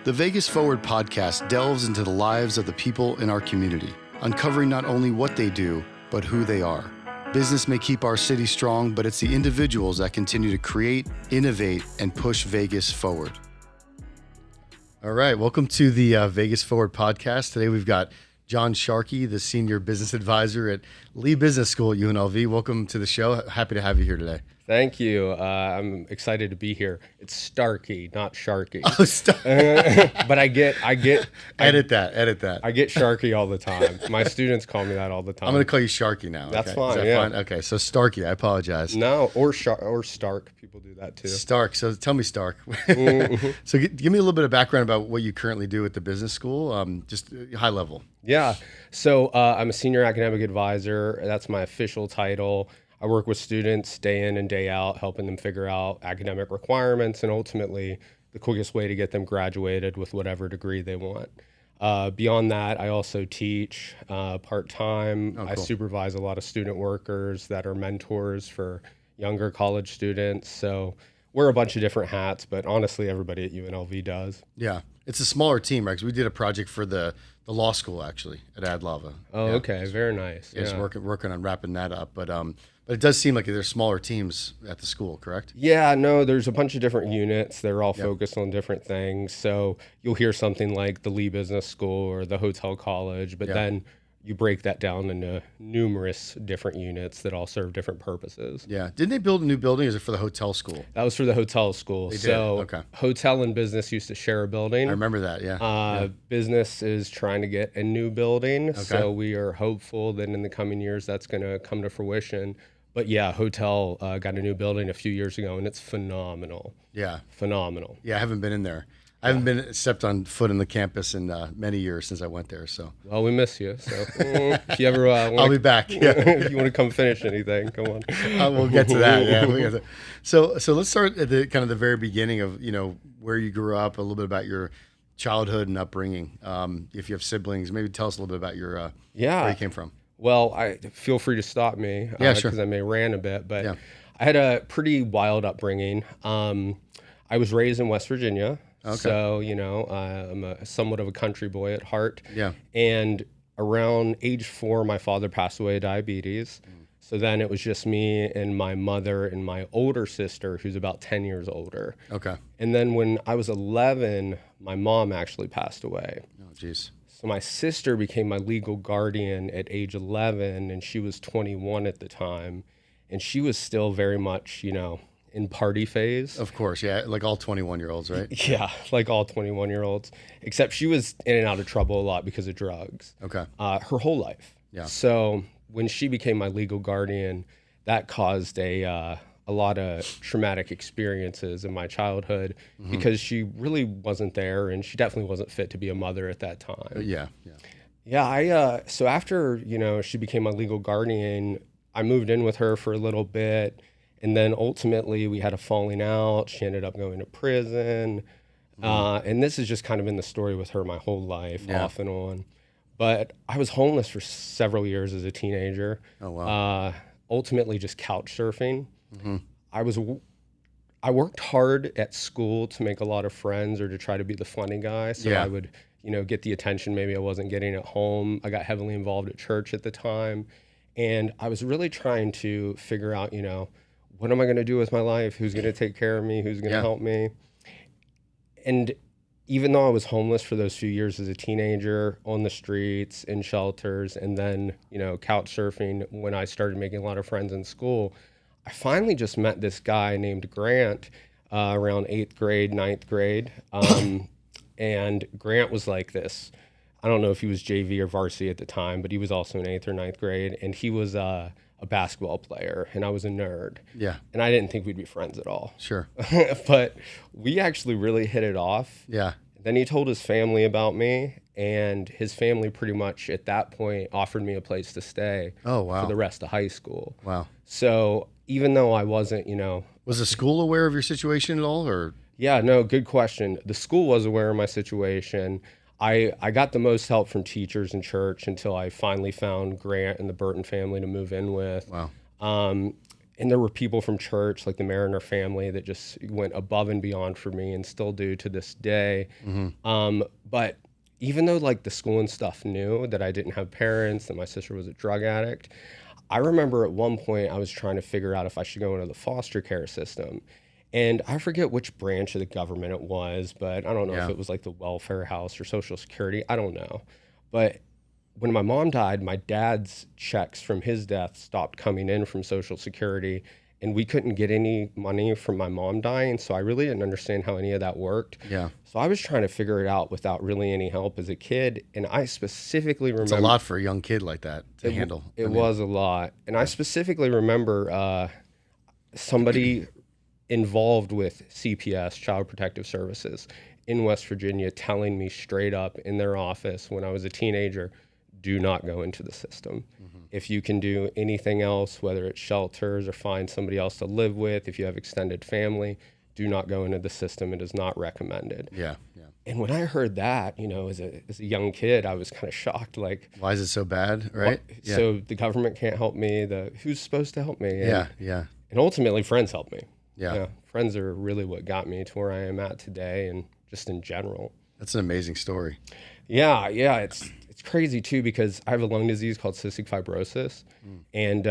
The Vegas Forward Podcast delves into the lives of the people in our community, uncovering not only what they do, but who they are. Business may keep our city strong, but it's the individuals that continue to create, innovate, and push Vegas forward. All right, welcome to the Vegas Forward Podcast. Today we've got John Starkey, the Senior Business Advisor at Lee Business School at UNLV. Welcome to the show. Happy to have you here today. Thank you. I'm excited to be here. It's Starkey, not Sharky. Oh, but I get. Edit that. I get Sharky all the time. My students call me that all the time. I'm going to call you Sharkey now. That's okay? fine. Is that fine? Okay, so Starkey, I apologize. No, or Stark. People do that too. Stark. So tell me, Stark. Mm-hmm. So give me a little bit of background about what you currently do at the business school, just high level. Yeah. So I'm a senior academic advisor. That's my official title. I work with students day in and day out, helping them figure out academic requirements and ultimately the quickest way to get them graduated with whatever degree they want. Beyond that, I also teach part-time. Oh, cool. I supervise a lot of student workers that are mentors for younger college students. So wear a bunch of different hats, but honestly, everybody at UNLV does. Yeah. It's a smaller team, right? Because we did a project for the law school, actually, at Adlava. Oh, yeah. okay. Very nice. Yeah. Just working on wrapping that up. But it does seem like there's smaller teams at the school, correct? Yeah, no, there's a bunch of different units. They're all focused on different things. So you'll hear something like the Lee Business School or the Hotel College, but then you break that down into numerous different units that all serve different purposes. Yeah. Didn't they build a new building? Or is it for the hotel school? That was for the hotel school. They did? So Okay. hotel and business used to share a building. I remember that, yeah. Business is trying to get a new building. Okay. So we are hopeful that in the coming years that's going to come to fruition. But yeah, hotel got a new building a few years ago, and it's phenomenal. Yeah. Phenomenal. Yeah, I haven't been in there. I haven't been stepped on foot in the campus in many years since I went there. So well, we miss you. So if you ever I'll be back. Yeah. If you want to come finish anything, come on. We'll get to that. Yeah. So let's start at the kind of the very beginning of where you grew up, a little bit about your childhood and upbringing. If you have siblings, maybe tell us a little bit about your where you came from. Well, feel free to stop me. Sure. Because I may rant a bit, but I had a pretty wild upbringing. I was raised in West Virginia. Okay. So, I'm somewhat of a country boy at heart. Yeah. And around age 4, my father passed away of diabetes. So then it was just me and my mother and my older sister, who's about 10 years older. Okay. And then when I was 11, my mom actually passed away. Oh, geez. So my sister became my legal guardian at age 11, and she was 21 at the time. And she was still very much, in party phase. Of course, yeah, like all 21-year-olds, right? Yeah, like all 21-year-olds, except she was in and out of trouble a lot because of drugs. Okay. Her whole life. Yeah. So when she became my legal guardian, that caused a lot of traumatic experiences in my childhood because she really wasn't there, and she definitely wasn't fit to be a mother at that time. Yeah. So after she became my legal guardian, I moved in with her for a little bit. And then ultimately we had a falling out. She ended up going to prison. And this has just kind of been the story with her my whole life, off and on. But I was homeless for several years as a teenager. Oh, wow. Ultimately just couch surfing. I worked hard at school to make a lot of friends or to try to be the funny guy. So I would, get the attention maybe I wasn't getting at home. I got heavily involved at church at the time. And I was really trying to figure out, what am I going to do with my life? Who's going to take care of me? Who's going to help me? And even though I was homeless for those few years as a teenager, on the streets, in shelters, and then, couch surfing when I started making a lot of friends in school, I finally just met this guy named Grant around 8th grade, 9th grade. And Grant was like this. I don't know if he was JV or varsity at the time, but he was also in 8th or 9th grade. And he was a basketball player, and I was a nerd. Yeah. And I didn't think we'd be friends at all. Sure. But we actually really hit it off. Yeah. Then he told his family about me, and his family pretty much at that point offered me a place to stay for the rest of high school. Wow. So even though I wasn't, Was the school aware of your situation at all, or? Yeah, no, good question. The school was aware of my situation. I got the most help from teachers in church until I finally found Grant and the Burton family to move in with. Wow. And there were people from church, like the Mariner family, that just went above and beyond for me and still do to this day. But even though like the school and stuff knew that I didn't have parents, that my sister was a drug addict, I remember at one point I was trying to figure out if I should go into the foster care system. And I forget which branch of the government it was, but I don't know if it was like the welfare house or Social Security. I don't know. But when my mom died, my dad's checks from his death stopped coming in from Social Security, and we couldn't get any money from my mom dying. So I really didn't understand how any of that worked. Yeah. So I was trying to figure it out without really any help as a kid. And I specifically remember... It's a lot for a young kid like that to handle. It was a lot. And I specifically remember somebody involved with CPS, Child Protective Services, in West Virginia telling me straight up in their office when I was a teenager, do not go into the system. If you can do anything else, whether it's shelters or find somebody else to live with, if you have extended family, do not go into the system. It is not recommended. Yeah. And when I heard that, as a young kid, I was kind of shocked. Like, why is it so bad, right? So the government can't help me. Who's supposed to help me? And, and ultimately, friends helped me. Friends are really what got me to where I am at today, and just in general. That's an amazing story. Yeah, it's crazy too, because I have a lung disease called cystic fibrosis, and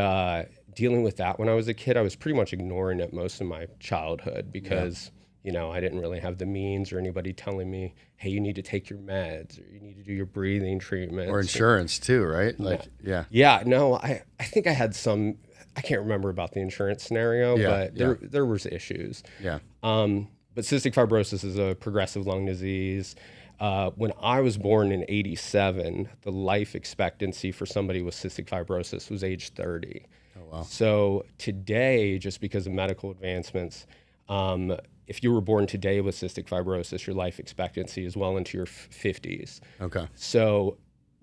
dealing with that when I was a kid, I was pretty much ignoring it most of my childhood because I didn't really have the means or anybody telling me, hey, you need to take your meds or you need to do your breathing treatments. Or insurance too, right? Like, no, I think I had some, I can't remember about the insurance scenario, but there was issues. But cystic fibrosis is a progressive lung disease. When I was born in 1987, the life expectancy for somebody with cystic fibrosis was age 30. Oh, wow. So today, just because of medical advancements, if you were born today with cystic fibrosis, your life expectancy is well into your 50s. Okay. So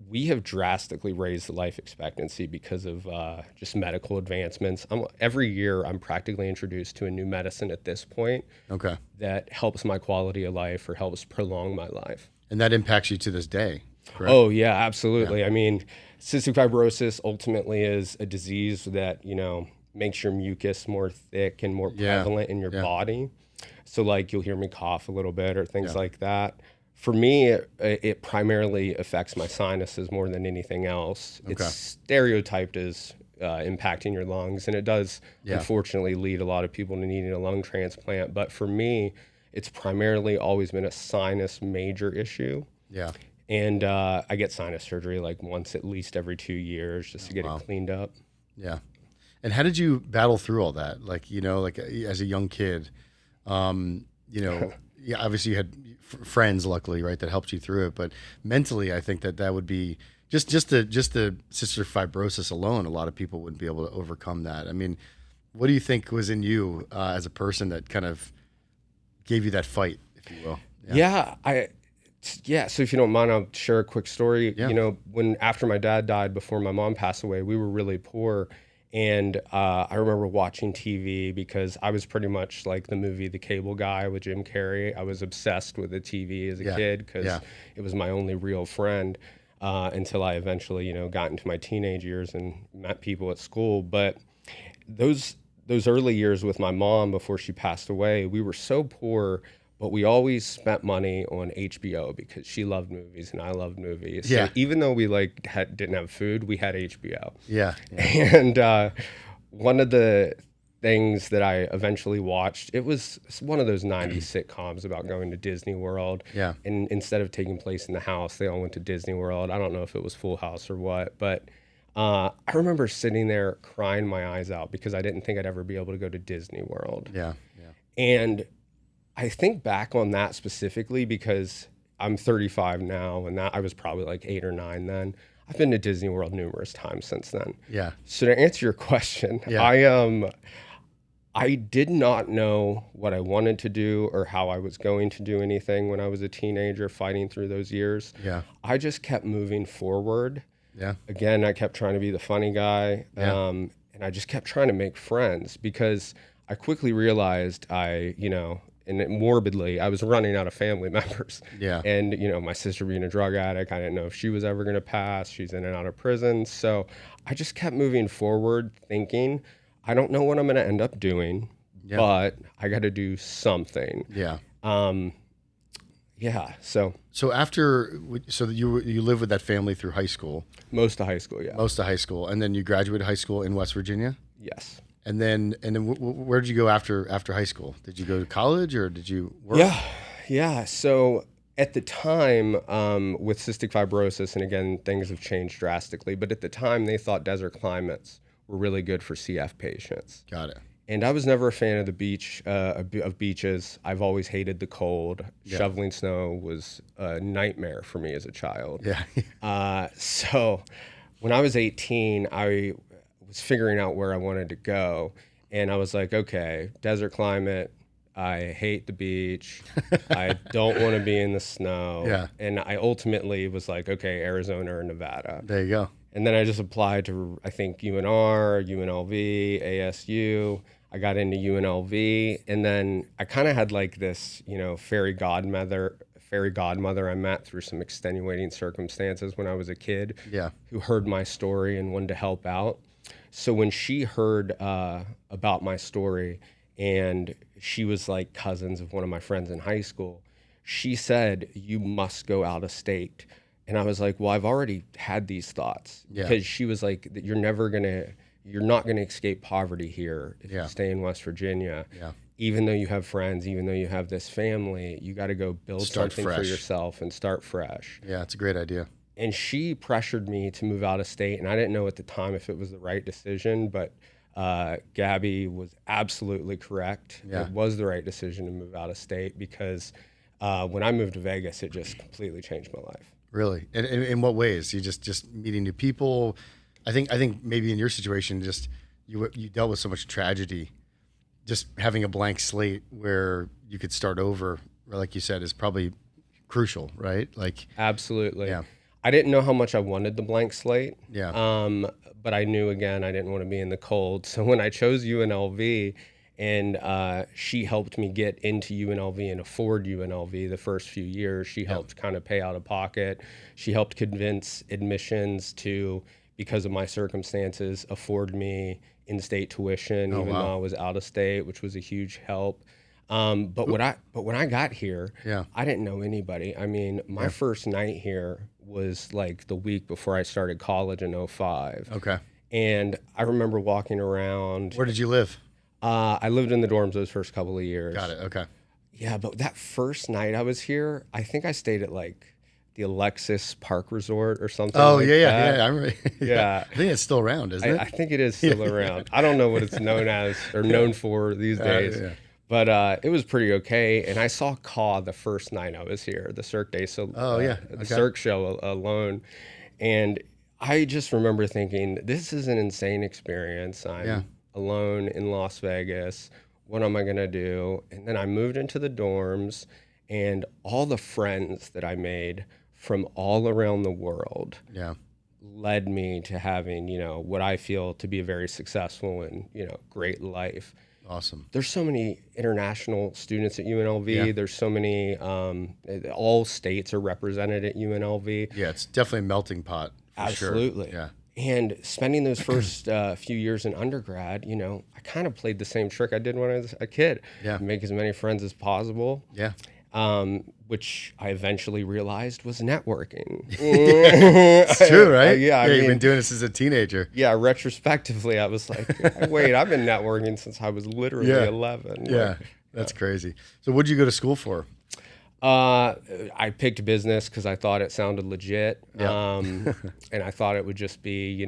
we have drastically raised the life expectancy because of just medical advancements. Every year, I'm practically introduced to a new medicine at this point. Okay. That helps my quality of life or helps prolong my life. And that impacts you to this day, correct? Oh, yeah, absolutely. I mean, cystic fibrosis ultimately is a disease that, makes your mucus more thick and more prevalent in your body. So, like, you'll hear me cough a little bit or things like that. For me, it primarily affects my sinuses more than anything else. Okay. It's stereotyped as impacting your lungs, and it does unfortunately lead a lot of people to needing a lung transplant. But for me, it's primarily always been a sinus major issue. Yeah. And I get sinus surgery like once at least every 2 years just to get it cleaned up. Yeah. And how did you battle through all that? Like, as a young kid, obviously you had friends, luckily, right, that helped you through it. But mentally, I think that would be just the cystic fibrosis alone. A lot of people wouldn't be able to overcome that. I mean, what do you think was in you as a person that kind of gave you that fight, if you will? So if you don't mind, I'll share a quick story. Yeah. When after my dad died, before my mom passed away, we were really poor. And I remember watching TV because I was pretty much like the movie The Cable Guy with Jim Carrey. I was obsessed with the TV as a kid because it was my only real friend until I eventually, got into my teenage years and met people at school. But those early years with my mom before she passed away, we were so poor, but we always spent money on HBO because she loved movies and I loved movies. So even though we didn't have food, we had HBO. Yeah. And one of the things that I eventually watched, it was one of those 90s sitcoms about going to Disney World. Yeah. And instead of taking place in the house, they all went to Disney World. I don't know if it was Full House or what, but I remember sitting there crying my eyes out because I didn't think I'd ever be able to go to Disney World. Yeah. And I think back on that specifically because I'm 35 now, and I was probably like 8 or 9 then. I've been to Disney World numerous times since then. Yeah. So to answer your question, I did not know what I wanted to do or how I was going to do anything when I was a teenager fighting through those years. Yeah. I just kept moving forward. Yeah. Again, I kept trying to be the funny guy, and I just kept trying to make friends because I quickly realized and morbidly, I was running out of family members. Yeah. And, my sister being a drug addict, I didn't know if she was ever going to pass. She's in and out of prison. So I just kept moving forward thinking I don't know what I'm going to end up doing, but I got to do something. Yeah. Yeah. So you lived with that family through high school. Most of high school, yeah. Most of high school, and then you graduated high school in West Virginia. Yes. And then where did you go after high school? Did you go to college or did you work? Yeah. So at the time, with cystic fibrosis, and again, things have changed drastically, but at the time they thought desert climates were really good for CF patients. Got it. And I was never a fan of the beach, of beaches. I've always hated the cold. Yeah. Shoveling snow was a nightmare for me as a child. Yeah. So when I was 18, I was figuring out where I wanted to go. And I was like, okay, desert climate. I hate the beach. I don't want to be in the snow. Yeah. And I ultimately was like, okay, Arizona or Nevada. There you go. And then I just applied to, I think, UNR, UNLV, ASU. I got into UNLV. And then I kind of had like this, fairy godmother I met through some extenuating circumstances when I was a kid. Yeah. Who heard my story and wanted to help out. So when she heard about my story, and she was like cousins of one of my friends in high school, she said, you must go out of state. And I was like, well, I've already had these thoughts. Yeah. Because she was like, you're not going to escape poverty here if you stay in West Virginia. Yeah. Even though you have friends, even though you have this family, you got to go build something for yourself and start fresh. Yeah, it's a great idea. And she pressured me to move out of state. And I didn't know at the time if it was the right decision, but Gabby was absolutely correct. Yeah. It was the right decision to move out of state because when I moved to Vegas, it just completely changed my life. Really? And in what ways? You just meeting new people? I think maybe in your situation, just you dealt with so much tragedy. Just having a blank slate where you could start over, like you said, is probably crucial, right? Like absolutely. Yeah. I didn't know how much I wanted the blank slate. Yeah. But I knew, again, I didn't want to be in the cold. So when I chose UNLV, and she helped me get into UNLV and afford UNLV the first few years, she helped kind of pay out of pocket. She helped convince admissions to, because of my circumstances, afford me in-state tuition, even though I was out of state, which was a huge help. But when I got here, I didn't know anybody. I mean, my first night here was like the week before I started college in 2005. Okay. And I remember walking around. Where did you live? I lived in the dorms those first couple of years. Got it. Okay. Yeah, but that first night I was here, I think I stayed at like the Alexis Park Resort or something. Oh, like yeah. that. I remember. Yeah. I think it's still around, isn't it? I think it is still around. I don't know what it's known as or known for these days. Yeah. But it was pretty okay. And I saw Caw the first night I was here, the Cirque Day, the Cirque show alone. And I just remember thinking, this is an insane experience. I'm alone in Las Vegas. What am I going to do? And then I moved into the dorms, and all the friends that I made from all around the world led me to having, what I feel to be a very successful and, great life. Awesome. There's so many international students at UNLV. Yeah. There's so many, all states are represented at UNLV. Yeah, it's definitely a melting pot. Absolutely. Sure. Yeah. And spending those first few years in undergrad, I kind of played the same trick I did when I was a kid. Yeah. Make as many friends as possible. Yeah. Which I eventually realized was networking. It's true, right? I mean, you've been doing this as a teenager. Yeah, retrospectively, I was like, wait, I've been networking since I was literally 11. Yeah, that's crazy. So what'd you go to school for? I picked business because I thought it sounded legit. Yeah. And I thought it would just be,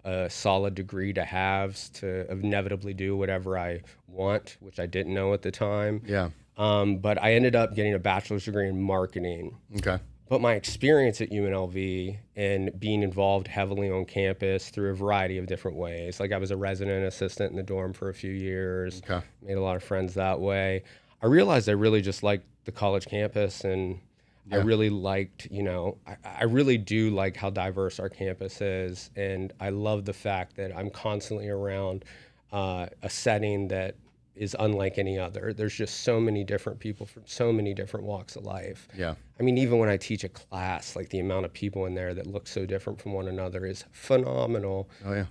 a solid degree to have to inevitably do whatever I want, which I didn't know at the time. Yeah. But I ended up getting a bachelor's degree in marketing. Okay. But my experience at UNLV and being involved heavily on campus through a variety of different ways, like I was a resident assistant in the dorm for a few years, made a lot of friends that way. I realized I really just liked the college campus, and I really liked, I really do like how diverse our campus is. And I love the fact that I'm constantly around a setting that is unlike any other. There's just so many different people from so many different walks of life. Yeah. I mean, even when I teach a class, like the amount of people in there that look so different from one another is phenomenal. Oh yeah.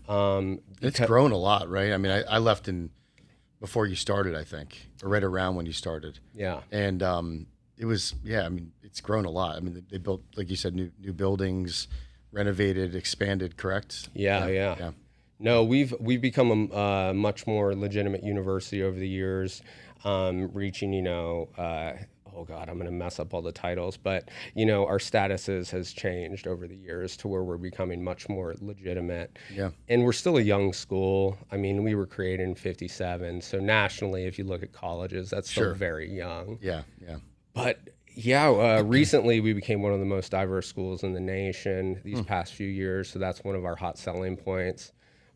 It's grown a lot, right? I mean, I left before you started, I think, or right around when you started. Yeah. And it was, I mean, it's grown a lot. I mean, they built, like you said, new buildings, renovated, expanded, correct? Yeah. No, we've become a much more legitimate university over the years, reaching, oh God, I'm going to mess up all the titles, but, our statuses has changed over the years to where we're becoming much more legitimate. Yeah. And we're still a young school. I mean, we were created in 1957. So nationally, if you look at colleges, that's still very young. Yeah. But recently we became one of the most diverse schools in the nation these past few years. So that's one of our hot selling points.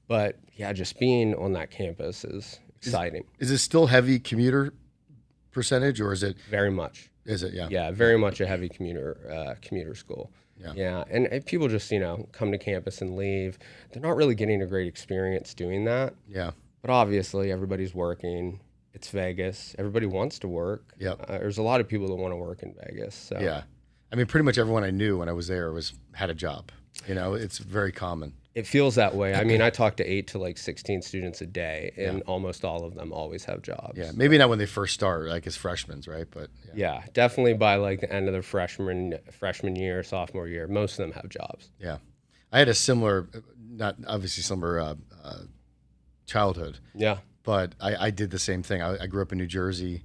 But just being on that campus is exciting. Is it still heavy commuter percentage, or is it? Very much. Is it? Yeah. Yeah, very much a heavy commuter school. Yeah. And if people just, come to campus and leave, they're not really getting a great experience doing that. Yeah. But obviously everybody's working. It's Vegas. Everybody wants to work. Yep. There's a lot of people that want to work in Vegas. So. Yeah. I mean, pretty much everyone I knew when I was there had a job. It's very common. It feels that way. I mean, I talk to 8 to 16 students a day, and almost all of them always have jobs. Yeah, maybe not when they first start, like as freshmen, right? But yeah, definitely by the end of their freshman year, sophomore year, most of them have jobs. Yeah, I had a similar, not obviously similar childhood. Yeah, but I did the same thing. I grew up in New Jersey,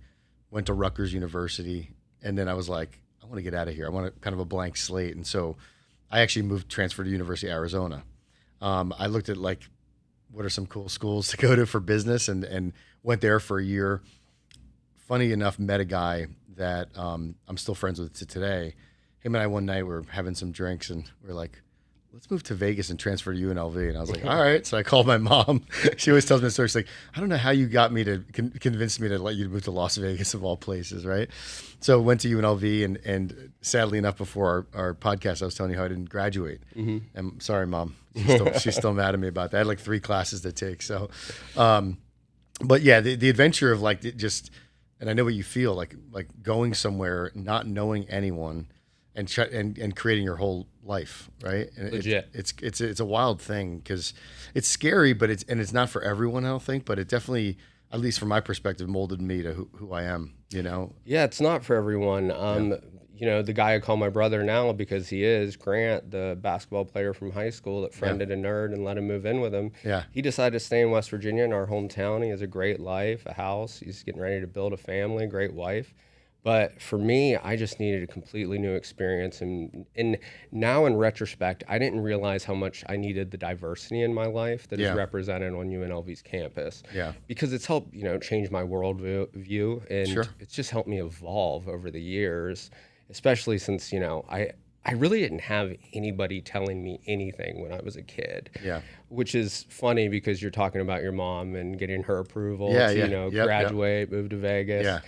went to Rutgers University, and then I was like, I want to get out of here. I want kind of a blank slate, and so I actually transferred to University of Arizona. I looked at what are some cool schools to go to for business, and went there for a year. Funny enough, met a guy that I'm still friends with to today. Him and I one night were having some drinks, and we were like, let's move to Vegas and transfer to UNLV. And I was like, all right. So I called my mom. She always tells me the story. She's like, I don't know how you got me to convince me to let you move to Las Vegas of all places, right? So went to UNLV, and sadly enough, before our podcast, I was telling you how I didn't graduate. Mm-hmm. And sorry, Mom. She's still mad at me about that. I had 3 classes to take. So, but yeah, the adventure of and I know what you feel like going somewhere, not knowing anyone, and creating your whole life, right? And legit. It's a wild thing because it's scary, but it's not for everyone, I don't think. But it definitely, at least from my perspective, molded me to who I am. Yeah, it's not for everyone. The guy I call my brother now because he is Grant, the basketball player from high school that friended a nerd and let him move in with him. Yeah. He decided to stay in West Virginia in our hometown. He has a great life, a house. He's getting ready to build a family, great wife. But for me, I just needed a completely new experience. And now in retrospect, I didn't realize how much I needed the diversity in my life that is represented on UNLV's campus. Yeah. Because it's helped, change my worldview. And it's just helped me evolve over the years, especially since, I really didn't have anybody telling me anything when I was a kid. Yeah. Which is funny because you're talking about your mom and getting her approval to, Yep, graduate, move to Vegas. Yeah.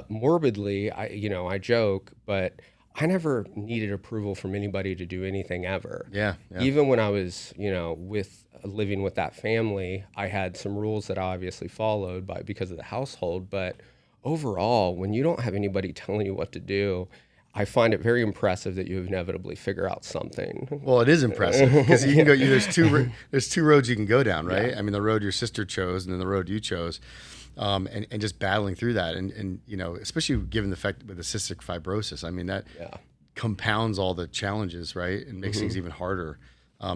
Morbidly, I joke, but I never needed approval from anybody to do anything ever. Yeah. Even when I was, living with that family, I had some rules that I obviously followed because of the household. But overall, when you don't have anybody telling you what to do, I find it very impressive that you inevitably figure out something. Well, it is impressive because you can go. There's two roads you can go down, right? Yeah. I mean, the road your sister chose, and then the road you chose. And just battling through that, and especially given the fact with cystic fibrosis, I mean that compounds all the challenges, right, and makes things even harder.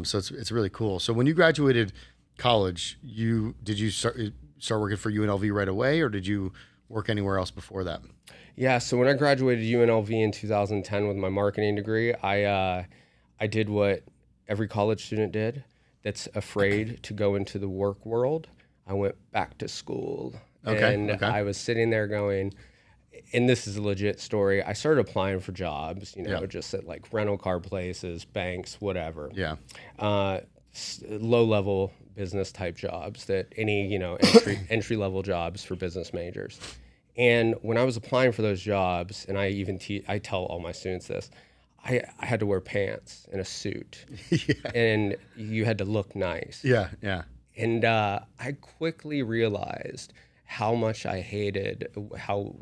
So it's really cool. So when you graduated college, did you start working for UNLV right away, or did you work anywhere else before that? Yeah. So when I graduated UNLV in 2010 with my marketing degree, I did what every college student did that's afraid to go into the work world. I went back to school, and I was sitting there going, and this is a legit story. I started applying for jobs, just at rental car places, banks, whatever. Yeah. Low-level business type jobs that any, entry-level jobs for business majors. And when I was applying for those jobs, and I tell all my students this, I had to wear pants and a suit, and you had to look nice. Yeah. And I quickly realized how much I hated how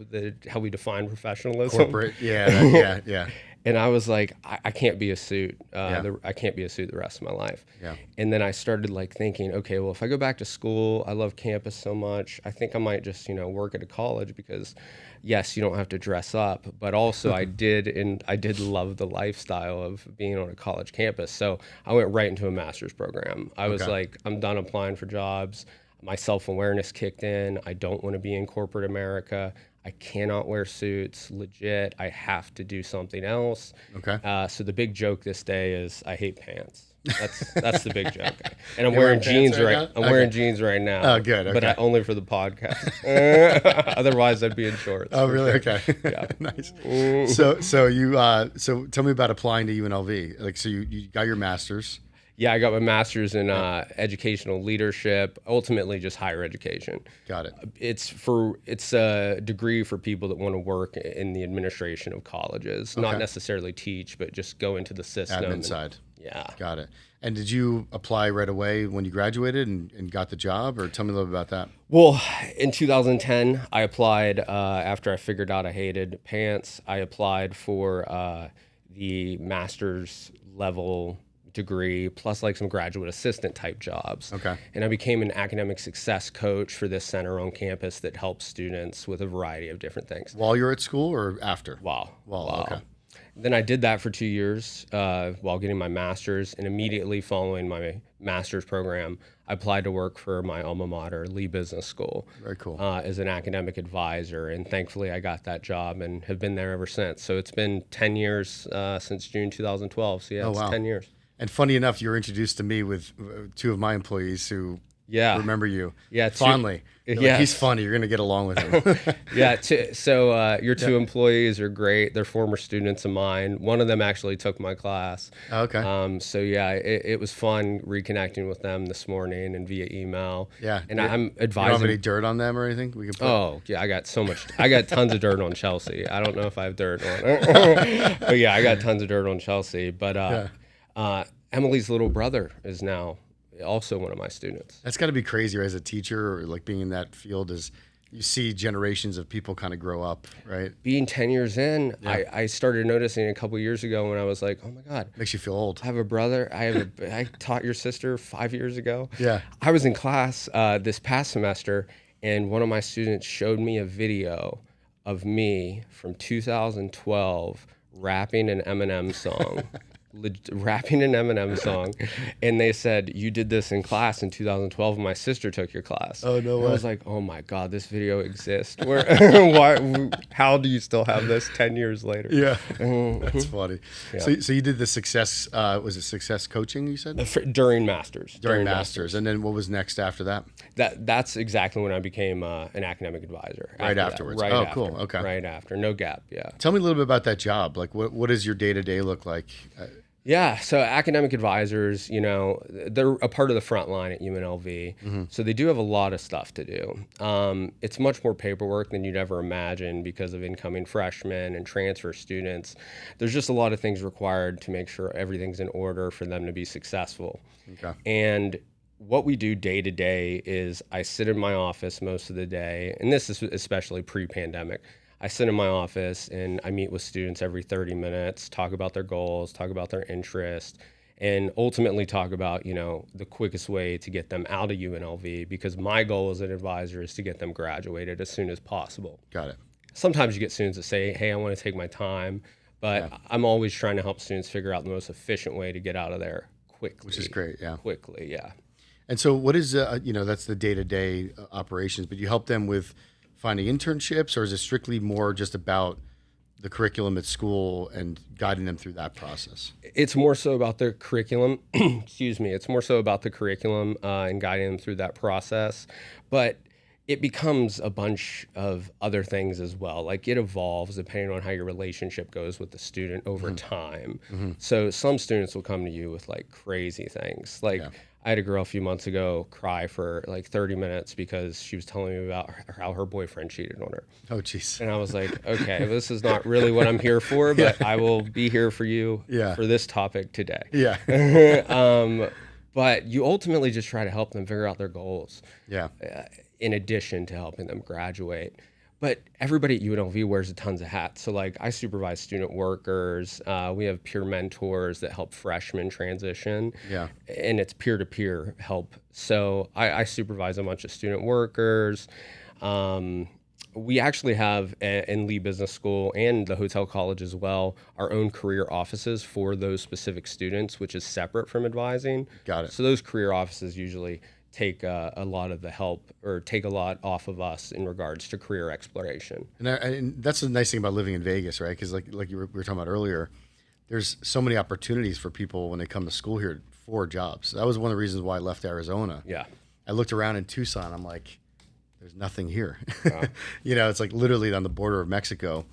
we define professionalism. Corporate, yeah. And I was like, I can't be a suit. I can't be a suit the rest of my life. Yeah. And then I started like thinking, okay, well, if I go back to school, I love campus so much. I think I might just, work at a college because, yes, you don't have to dress up, but also I did love the lifestyle of being on a college campus. So I went right into a master's program. I was like, I'm done applying for jobs. My self-awareness kicked in. I don't want to be in corporate America. I cannot wear suits, legit. I have to do something else. Okay. So the big joke this day is I hate pants. That's the big joke. And I'm wearing jeans right. I'm wearing jeans right now. Oh, good. Okay. But only for the podcast. Otherwise, I'd be in shorts. Oh, really? Sure. Okay. Yeah. Nice. So tell me about applying to UNLV. Like, so you got your master's. Yeah, I got my master's in educational leadership, ultimately just higher education. Got it. It's a degree for people that want to work in the administration of colleges, not necessarily teach, but just go into the system. Admin side. Yeah. Got it. And did you apply right away when you graduated and got the job, or tell me a little bit about that? Well, in 2010, I applied after I figured out I hated pants. I applied for the master's level degree plus like some graduate assistant type jobs. Okay. And I became an academic success coach for this center on campus that helps students with a variety of different things. While you're at school or after? Wow. Okay. Then I did that for 2 years while getting my master's, and immediately following my master's program, I applied to work for my alma mater, Lee Business School. Very cool. As an academic advisor, and thankfully I got that job and have been there ever since. So it's been 10 years since June 2012. So yeah, it's 10 years. And funny enough, you were introduced to me with two of my employees who remember you fondly. Like, he's funny. You're going to get along with him. Your two employees are great. They're former students of mine. One of them actually took my class. Okay. It was fun reconnecting with them this morning and via email. Yeah. And I'm advising. You don't have any dirt on them or anything? We can put... Oh, yeah. I got tons of dirt on Chelsea. I don't know if I have dirt on her. But yeah, I got tons of dirt on Chelsea. But Emily's little brother is now also one of my students. That's got to be crazy, right? As a teacher, or like being in that field, is you see generations of people kind of grow up, right? Being 10 years in, I started noticing a couple years ago when I was like, oh my God. Makes you feel old. I have a brother. I taught your sister 5 years ago. Yeah. I was in class this past semester, and one of my students showed me a video of me from 2012 rapping an Eminem song. And they said, you did this in class in 2012 and my sister took your class. Oh, no way. I was like, oh my God, this video exists. How do you still have this 10 years later? Yeah. That's funny. Yeah. So you did the success, was it success coaching, you said? During Masters. During Masters. And then what was next after that? That's exactly when I became an academic advisor. Right afterwards. Cool. Okay. Right after. No gap. Yeah. Tell me a little bit about that job. Like what does your day-to-day look like? Yeah, so academic advisors, they're a part of the front line at UNLV. Mm-hmm. So they do have a lot of stuff to do. It's much more paperwork than you'd ever imagine because of incoming freshmen and transfer students. There's just a lot of things required to make sure everything's in order for them to be successful. Okay. And what we do day to day is I sit in my office most of the day, and this is especially pre-pandemic. I sit in my office and I meet with students every 30 minutes, talk about their goals, talk about their interest, and ultimately talk about, the quickest way to get them out of UNLV, because my goal as an advisor is to get them graduated as soon as possible. Got it. Sometimes you get students that say, hey, I want to take my time, but I'm always trying to help students figure out the most efficient way to get out of there quickly. Which is great, yeah. Quickly, yeah. And so what is, that's the day-to-day operations, but you help them with finding internships, or is it strictly more just about the curriculum at school and guiding them through that process? It's more so about the curriculum. Excuse me. It's more so about the curriculum and guiding them through that process. But it becomes a bunch of other things as well. Like it evolves depending on how your relationship goes with the student over time. Mm-hmm. So some students will come to you with like crazy things. I had a girl a few months ago cry for like 30 minutes because she was telling me about how her boyfriend cheated on her. Oh, jeez. And I was like, okay, this is not really what I'm here for, but I will be here for you for this topic today. Yeah. But you ultimately just try to help them figure out their goals. Yeah. In addition to helping them graduate. But everybody at UNLV wears tons of hats. So like I supervise student workers. We have peer mentors that help freshmen transition. Yeah. And it's peer-to-peer help. So I supervise a bunch of student workers. We actually have in Lee Business School and the hotel college as well, our own career offices for those specific students, which is separate from advising. Got it. So those career offices usually take a lot of the help or take a lot off of us in regards to career exploration. And that's the nice thing about living in Vegas, right? Because like we were talking about earlier, there's so many opportunities for people when they come to school here for jobs. That was one of the reasons why I left Arizona. Yeah. I looked around in Tucson. I'm like, there's nothing here. It's like literally on the border of Mexico.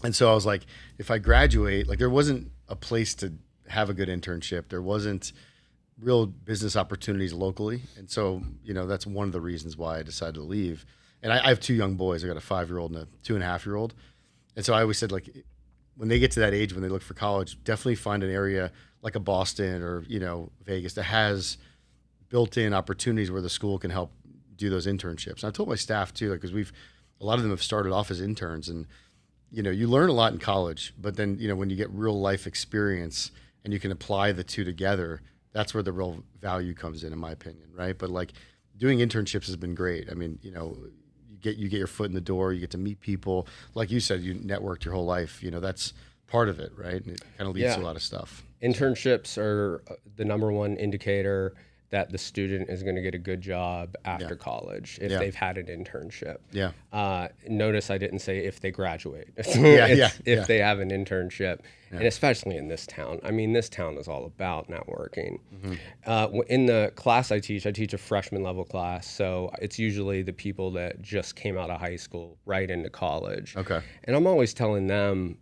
And so I was like, if I graduate, like there wasn't a place to have a good internship. There wasn't real business opportunities locally. And so, that's one of the reasons why I decided to leave. And I have two young boys. I got a 5-year-old and a 2.5-year-old. And so I always said, like, when they get to that age, when they look for college, definitely find an area like a Boston or, Vegas that has built-in opportunities where the school can help do those internships. And I told my staff too, because a lot of them have started off as interns, and you learn a lot in college, but then when you get real life experience and you can apply the two together, that's where the real value comes in my opinion, right? But like doing internships has been great. I mean, you get your foot in the door, you get to meet people. Like you said, you networked your whole life. That's part of it, right? And it kind of leads to a lot of stuff. Internships are the number one indicator that the student is going to get a good job after college if they've had an internship. Yeah. Notice I didn't say if they graduate. If they have an internship, and especially in this town. I mean, this town is all about networking. Mm-hmm. In the class I teach a freshman level class, so it's usually the people that just came out of high school right into college. Okay. And I'm always telling them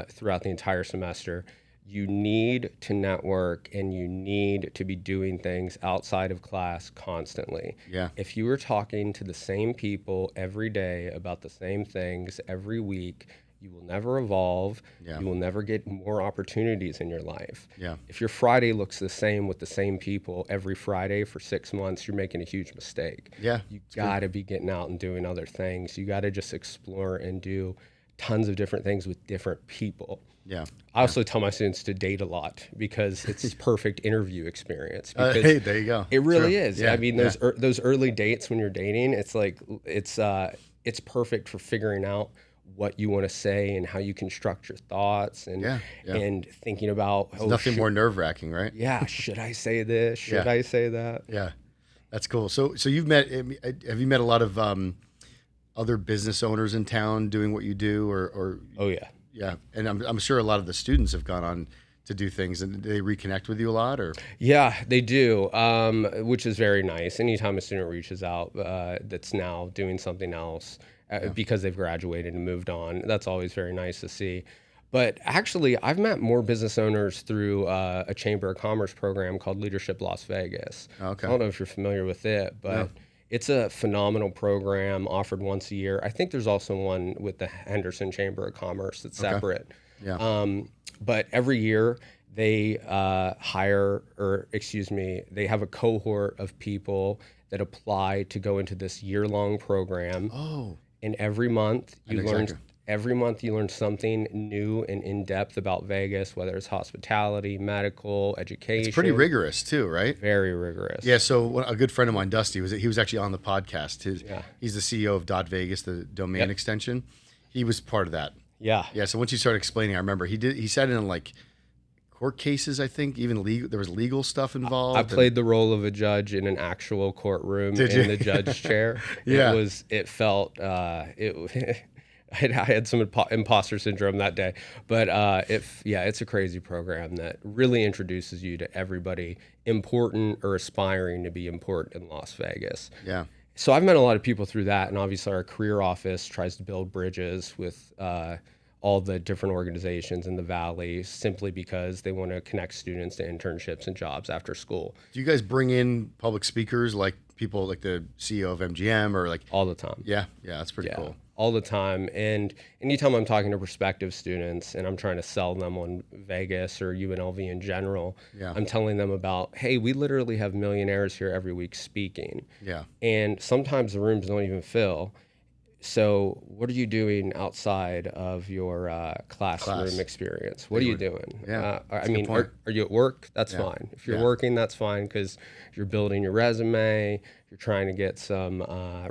throughout the entire semester, you need to network and you need to be doing things outside of class constantly. Yeah. If you were talking to the same people every day about the same things every week, you will never evolve. Yeah. You will never get more opportunities in your life. Yeah. If your Friday looks the same with the same people every Friday for 6 months, you're making a huge mistake. Yeah. You got to be getting out and doing other things. You got to just explore and do tons of different things with different people. Yeah. I also tell my students to date a lot because it's perfect interview experience. Hey, there you go. It really is. Yeah. I mean, those early dates when you're dating, it's like it's perfect for figuring out what you want to say and how you construct your thoughts and thinking about nothing more nerve-wracking, right? Yeah. Should I say this? Should I say that? Yeah. That's cool. So have you met a lot of other business owners in town doing what you do or Oh yeah. Yeah, and I'm sure a lot of the students have gone on to do things, and they reconnect with you a lot, or? Yeah, they do, which is very nice. Anytime a student reaches out that's now doing something else because they've graduated and moved on, that's always very nice to see. But actually, I've met more business owners through a Chamber of Commerce program called Leadership Las Vegas. Okay. I don't know if you're familiar with it, but... No. It's a phenomenal program offered once a year. I think there's also one with the Henderson Chamber of Commerce that's separate. Yeah. But every year they they have a cohort of people that apply to go into this year-long program. Oh. And every month you learn something new and in-depth about Vegas, whether it's hospitality, medical, education. It's pretty rigorous too, right? Very rigorous. Yeah, so a good friend of mine, Dusty, he was actually on the podcast. He's the CEO of .Vegas, the domain extension. He was part of that. Yeah. Yeah, so once you started explaining, I remember he said in like court cases, I think, even legal. There was legal stuff involved. I played the role of a judge in an actual courtroom in the judge chair. Yeah. I had some imposter syndrome that day, but it's a crazy program that really introduces you to everybody important or aspiring to be important in Las Vegas. Yeah. So I've met a lot of people through that, and obviously our career office tries to build bridges with all the different organizations in the Valley simply because they want to connect students to internships and jobs after school. Do you guys bring in public speakers like people like the CEO of MGM or like all the time. Yeah, that's pretty cool. All the time. And anytime I'm talking to prospective students and I'm trying to sell them on Vegas or UNLV in general, I'm telling them about, hey, we literally have millionaires here every week speaking. Yeah. And sometimes the rooms don't even fill. So what are you doing outside of your classroom experience? What are you doing? Yeah, I mean, are you at work? That's fine. If you're working, that's fine because you're building your resume. You're trying to get some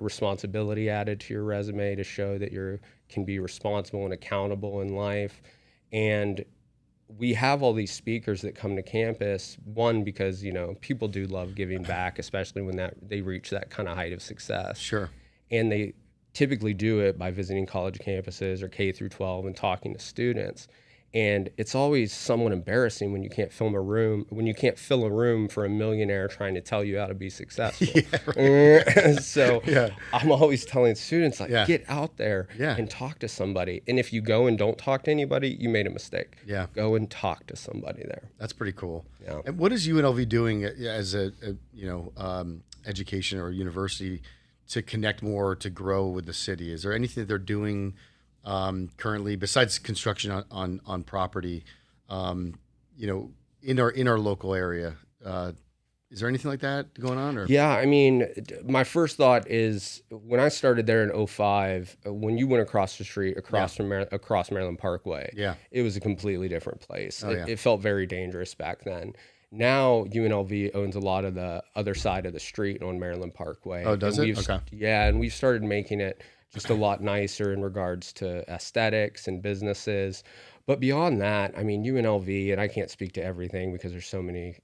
responsibility added to your resume to show that you can be responsible and accountable in life. And we have all these speakers that come to campus, one, because, you know, people do love giving back, especially when they reach that kind of height of success. Sure. And they typically do it by visiting college campuses or K through 12 and talking to students. And it's always somewhat embarrassing when you can't fill a room for a millionaire trying to tell you how to be successful. So I'm always telling students, like, get out there and talk to somebody. And if you go and don't talk to anybody, you made a mistake. Yeah. Go and talk to somebody there. That's pretty cool. Yeah. And what is UNLV doing as a education or university to connect more, to grow with the city? Is there anything that they're doing currently besides construction on property, in our local area? Is there anything like that going on? Or? Yeah, I mean, my first thought is when I started there in 2005, when you went across the street, across Maryland Parkway, it was a completely different place. It felt very dangerous back then. Now UNLV owns a lot of the other side of the street on Maryland Parkway. Oh, does it? Okay. Yeah, and we've started making it just a lot nicer in regards to aesthetics and businesses. But beyond that, I mean, UNLV, and I can't speak to everything because there's so many,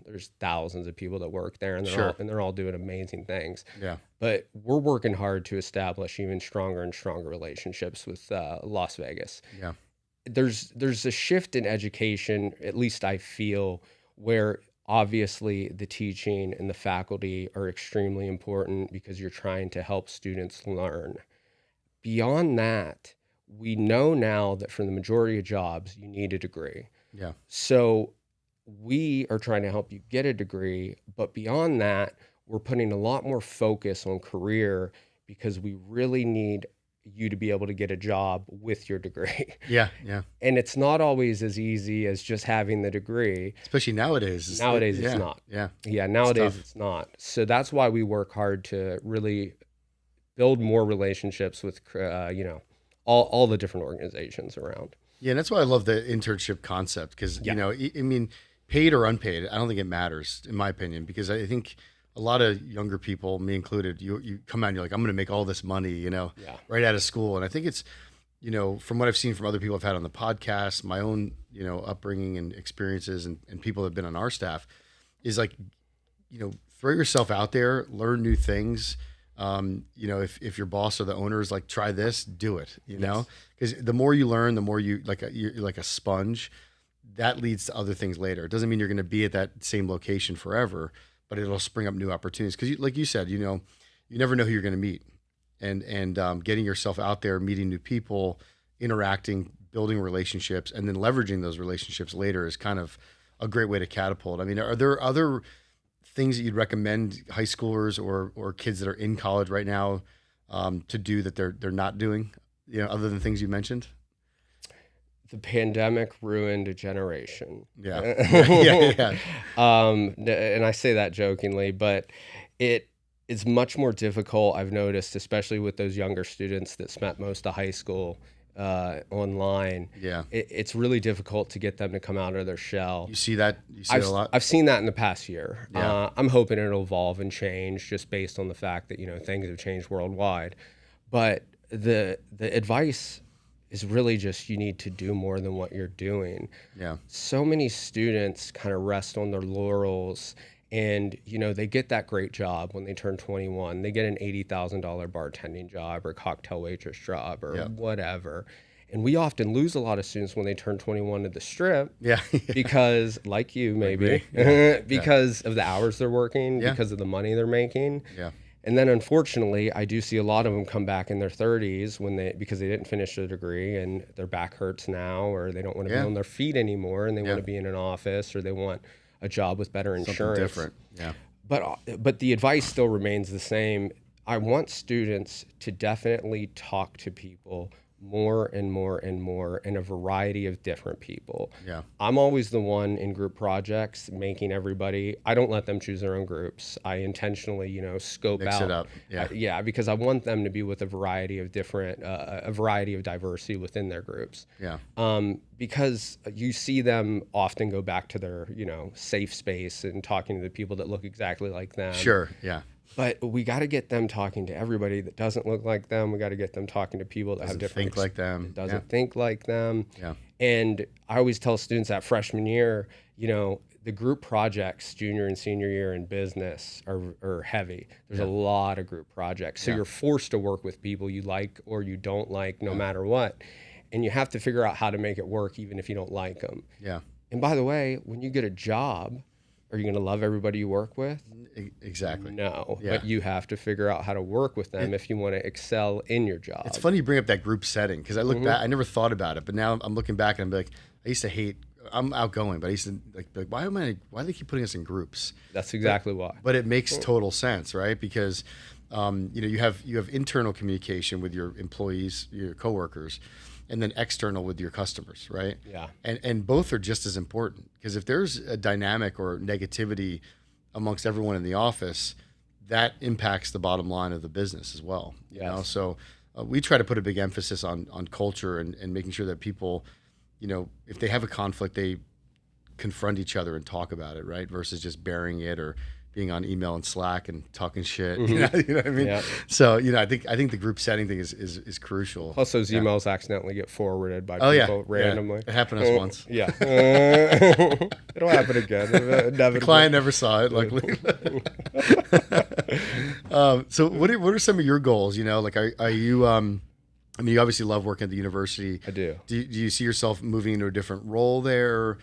there's thousands of people that work there, and they're all doing amazing things. Yeah. But we're working hard to establish even stronger and stronger relationships with Las Vegas. Yeah. There's a shift in education, at least I feel, where obviously the teaching and the faculty are extremely important because you're trying to help students learn. Beyond that, we know now that for the majority of jobs, you need a degree. Yeah. So we are trying to help you get a degree, but beyond that, we're putting a lot more focus on career because we really need you to be able to get a job with your degree. Yeah, yeah. And it's not always as easy as just having the degree. Especially nowadays. Nowadays it's not. Yeah. Yeah, nowadays it's not. So that's why we work hard to really build more relationships with, all the different organizations around. Yeah, and that's why I love the internship concept because, I mean, paid or unpaid, I don't think it matters, in my opinion, because I think a lot of younger people, me included, you come out and you're like, I'm going to make all this money, right out of school. And I think it's, from what I've seen from other people I've had on the podcast, my own, upbringing and experiences and people that have been on our staff is like, throw yourself out there, learn new things. If your boss or the owner is like, try this, do it, because the more you learn, the more you're like a sponge. That leads to other things later. It doesn't mean you're going to be at that same location forever, but it'll spring up new opportunities. Because, like you said, you never know who you're going to meet, and getting yourself out there, meeting new people, interacting, building relationships, and then leveraging those relationships later is kind of a great way to catapult. I mean, are there other things that you'd recommend high schoolers or kids that are in college right now to do that they're not doing, other than things you mentioned? The pandemic ruined a generation. Yeah. And I say that jokingly, but it's much more difficult, I've noticed, especially with those younger students that spent most of high school online. Yeah. It's really difficult to get them to come out of their shell. You see that? You see it a lot? I've seen that in the past year. Yeah. I'm hoping it'll evolve and change just based on the fact that, things have changed worldwide. But the advice is really just you need to do more than what you're doing. Yeah. So many students kind of rest on their laurels and, they get that great job when they turn 21. They get an $80,000 bartending job or cocktail waitress job or whatever. And we often lose a lot of students when they turn 21 to the strip. Yeah. Because, like you maybe, because of the hours they're working, because of the money they're making. Yeah. And then, unfortunately, I do see a lot of them come back in their 30s because they didn't finish their degree and their back hurts now, or they don't want to be on their feet anymore, and they want to be in an office, or they want a job with better insurance. Something different. Yeah. But the advice still remains the same. I want students to definitely talk to people more and more and more, and a variety of different people. Yeah. I'm always the one in group projects making everybody, I don't let them choose their own groups. I intentionally, scope Mix out. it up. Yeah. Because I want them to be with a variety of diversity within their groups. Yeah. Because you see them often go back to their, safe space and talking to the people that look exactly like them. Sure. Yeah. But we got to get them talking to everybody that doesn't look like them. We got to get them talking to people that have different think like them. Doesn't think like them. Yeah. And I always tell students that freshman year, the group projects junior and senior year in business are heavy. There's a lot of group projects. So you're forced to work with people you like or you don't like, no matter what. And you have to figure out how to make it work even if you don't like them. Yeah. And by the way, when you get a job, are you going to love everybody you work with? Exactly. No, Yeah. but you have to figure out how to work with them if you want to excel in your job. It's funny you bring up that group setting because I look back, I never thought about it, but now I'm looking back and I'm like, I used to hate, I'm outgoing, but I used to like be like, why do they keep putting us in groups? That's exactly why. But it makes total sense, right? Because, you have internal communication with your employees, your coworkers, and then external with your customers, right? Yeah. And both are just as important because if there's a dynamic or negativity amongst everyone in the office, that impacts the bottom line of the business as well. You know, so we try to put a big emphasis on culture and making sure that people, if they have a conflict, they confront each other and talk about it, right? Versus just burying it or being on email and Slack and talking shit. You know what I mean? Yeah. So, I think the group setting thing is crucial. Plus those emails accidentally get forwarded by people randomly. Yeah. It happened to us once. Yeah. It'll happen again. The client never saw it, luckily. So what are some of your goals? Like are you you obviously love working at the university. I do. Do you see yourself moving into a different role there?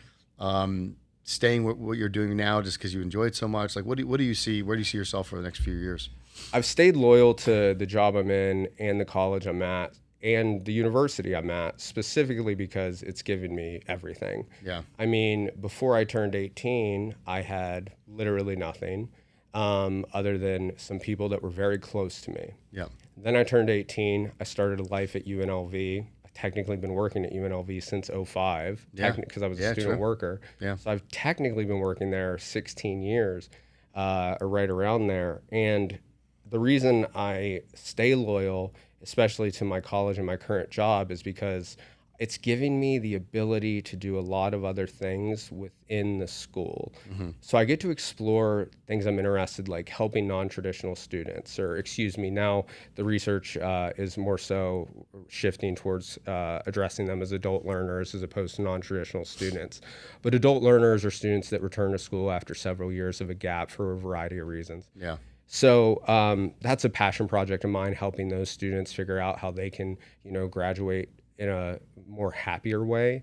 Staying with what you're doing now just because you enjoy it so much? Like, what do you see? Where do you see yourself for the next few years? I've stayed loyal to the job I'm in and the college I'm at and the university I'm at, specifically because it's given me everything. Yeah. I mean, before I turned 18, I had literally nothing other than some people that were very close to me. Yeah. Then I turned 18. I started a life at UNLV. Technically been working at UNLV since 2005 because I was a student worker. Yeah. So I've technically been working there 16 years or right around there. And the reason I stay loyal, especially to my college and my current job, is because it's giving me the ability to do a lot of other things within the school. So I get to explore things I'm interested, like helping non-traditional students, now the research is more so shifting towards addressing them as adult learners as opposed to non-traditional students. But adult learners are students that return to school after several years of a gap for a variety of reasons. Yeah. So that's a passion project of mine, helping those students figure out how they can, graduate in a more happier way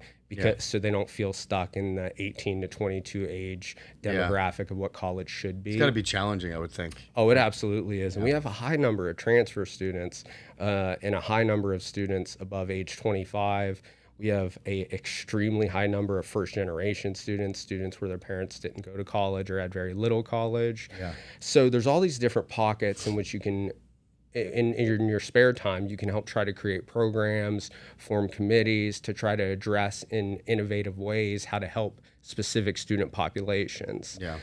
so they don't feel stuck in the 18 to 22 age demographic of what college should be. It's got to be challenging, I would think. Oh, it absolutely is. And we have a high number of transfer students and a high number of students above age 25. We have a extremely high number of first generation students where their parents didn't go to college or had very little college. Yeah. So there's all these different pockets in which you can, in your spare time, you can help try to create programs, form committees to try to address in innovative ways how to help specific student populations. Yeah.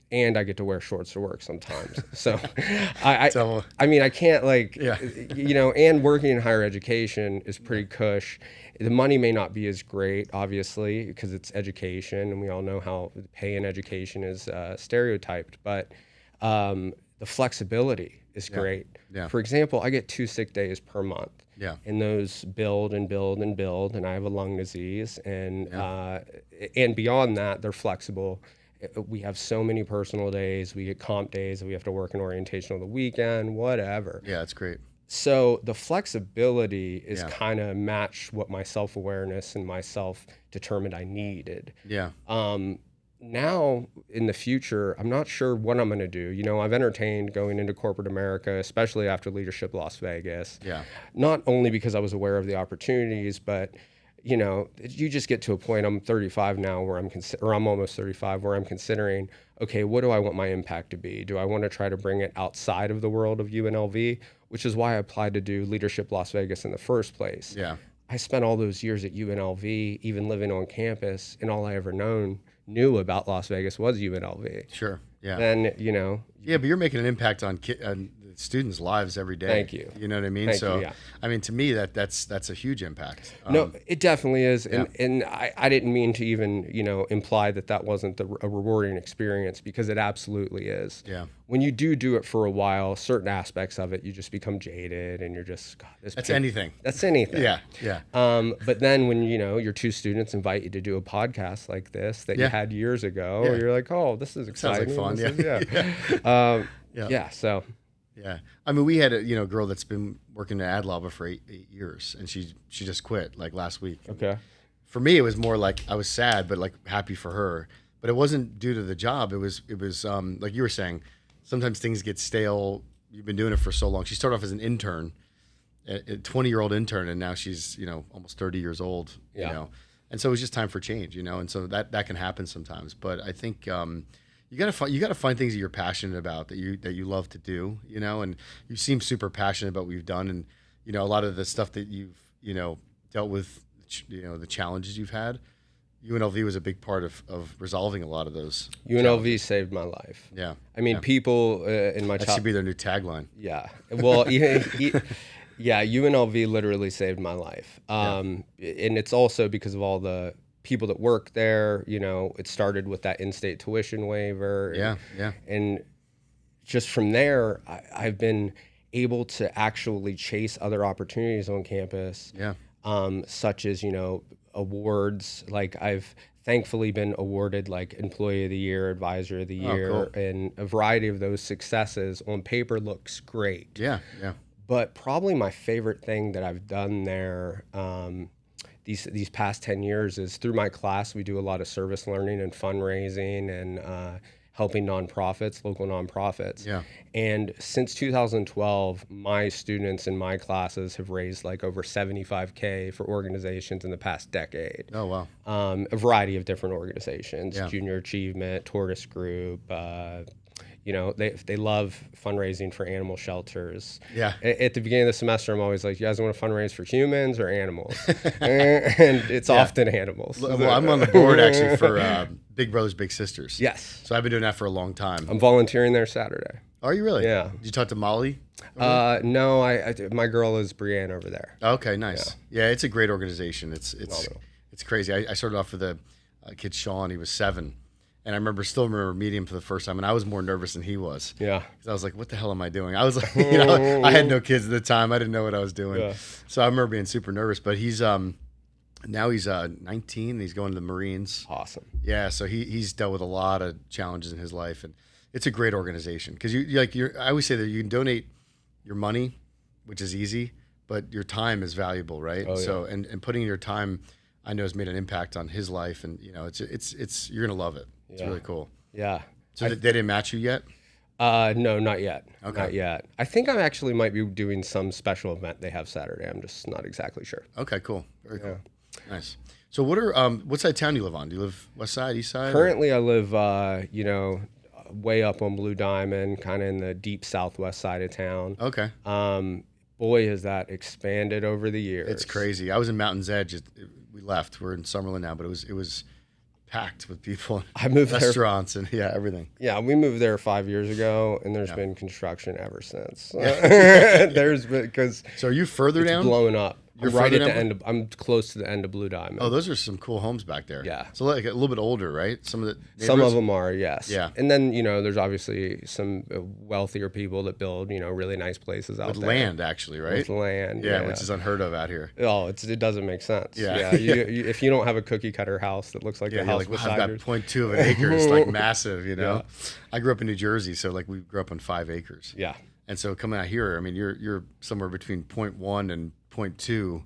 And I get to wear shorts to work sometimes. So I can't and working in higher education is pretty cush. The money may not be as great, obviously, because it's education, and we all know how pay in education is stereotyped, but the flexibility is great. Yeah. For example, I get 2 sick days per month. Yeah. And those build and build and build, and I have a lung disease, and beyond that, they're flexible. We have so many personal days. We get comp days. We have to work in orientation on the weekend, whatever. Yeah, that's great. So the flexibility is kind of matched what my self-awareness and my self-determined I needed. Yeah. Now, in the future, I'm not sure what I'm going to do. I've entertained going into corporate America, especially after Leadership Las Vegas. Yeah. Not only because I was aware of the opportunities, but you just get to a point. I'm 35 now where I'm almost 35 where I'm considering, okay, what do I want my impact to be? Do I want to try to bring it outside of the world of UNLV, which is why I applied to do Leadership Las Vegas in the first place. Yeah. I spent all those years at UNLV, even living on campus, and all I ever knew about Las Vegas was UNLV. Sure. Yeah. And, Yeah, but you're making an impact on students' lives every day. Thank you. You know what I mean? Thank you, yeah. I mean, to me, that's a huge impact. No, it definitely is. Yeah. And I didn't mean to even, imply that wasn't a rewarding experience, because it absolutely is. Yeah. When you do it for a while, certain aspects of it, you just become jaded and you're just, God, That's anything. That's anything. Yeah. Yeah. But then when, your two students invite you to do a podcast like this that you had years ago, you're like, oh, this is exciting. Sounds like fun. Yeah. So. Yeah. I mean, we had a girl that's been working at Adlava for eight years, and she just quit like last week. Okay. For me, it was more like I was sad, but like happy for her. But it wasn't due to the job. It was like you were saying, sometimes things get stale. You've been doing it for so long. She started off as an intern, a 20-year-old intern, and now she's, almost 30 years old, and so it was just time for change, and so that can happen sometimes. But I think, you gotta find things that you're passionate about, that you love to do, and you seem super passionate about what you've done, and a lot of the stuff that you've dealt with, the challenges you've had. UNLV was a big part of resolving a lot of those. UNLV saved my life. Yeah, I mean, people in my that should be their new tagline. Yeah, well, yeah, UNLV literally saved my life, and it's also because of all the people that work there. It started with that in-state tuition waiver. And just from there, I've been able to actually chase other opportunities on campus. Yeah. Such as, awards. Like I've thankfully been awarded like Employee of the Year, Advisor of the Year, cool. And a variety of those successes on paper looks great. Yeah. But probably my favorite thing that I've done there, these past 10 years, is through my class. We do a lot of service learning and fundraising and helping nonprofits, local nonprofits. Yeah. And since 2012, my students in my classes have raised like over $75K for organizations in the past decade. Oh, wow. A variety of different organizations, Yeah. Junior Achievement, Tortoise Group, they love fundraising for animal shelters. Yeah. At the beginning of the semester, I'm always like, you guys want to fundraise for humans or animals? And it's often animals. Well, I'm on the board actually for Big Brothers Big Sisters. Yes. So I've been doing that for a long time. I'm volunteering there Saturday. Are you really? Yeah. Did you talk to Molly? No, my girl is Brienne over there. Okay, nice. Yeah, it's a great organization. It's Phenomenal. It's crazy. I started off with a kid, Sean. He was 7. And I still remember meeting him for the first time, and I was more nervous than he was. Yeah. Because I was like, what the hell am I doing? I was like, I had no kids at the time. I didn't know what I was doing. Yeah. So I remember being super nervous. But he's now he's 19, and he's going to the Marines. Awesome. Yeah, so he's dealt with a lot of challenges in his life, and it's a great organization. Because I always say that you can donate your money, which is easy, but your time is valuable, right? Oh, yeah. So and putting your time, I know, has made an impact on his life, and it's you're gonna love it. It's really cool. Yeah. So they didn't match you yet? No, not yet. Okay. Not yet. I think I actually might be doing some special event they have Saturday. I'm just not exactly sure. Okay, cool. Very cool. Nice. So what side of town do you live on? Do you live west side, east side? Currently, I live, way up on Blue Diamond, kind of in the deep southwest side of town. Okay. Boy, has that expanded over the years. It's crazy. I was in Mountain's Edge. We left. We're in Summerlin now, but it was packed with people. I moved restaurants and everything. Yeah, we moved there 5 years ago, and there's been construction ever since. So are you further down? Blowing up. You're right further at the down? end. I'm close to the end of Blue Diamond. Oh, those are some cool homes back there. Yeah. So like a little bit older, right? Some of them are, yes. Yeah. And then there's obviously some wealthier people that build really nice places out with there. Land, actually, right? With land, yeah, which is unheard of out here. Oh, it doesn't make sense. Yeah. If you don't have a cookie cutter house that looks like the house beside I've got yours. 0.2 of an acre. It's like massive, Yeah. I grew up in New Jersey, so like we grew up on 5 acres. Yeah. And so coming out here, I mean, you're somewhere between 0.1 and 0.2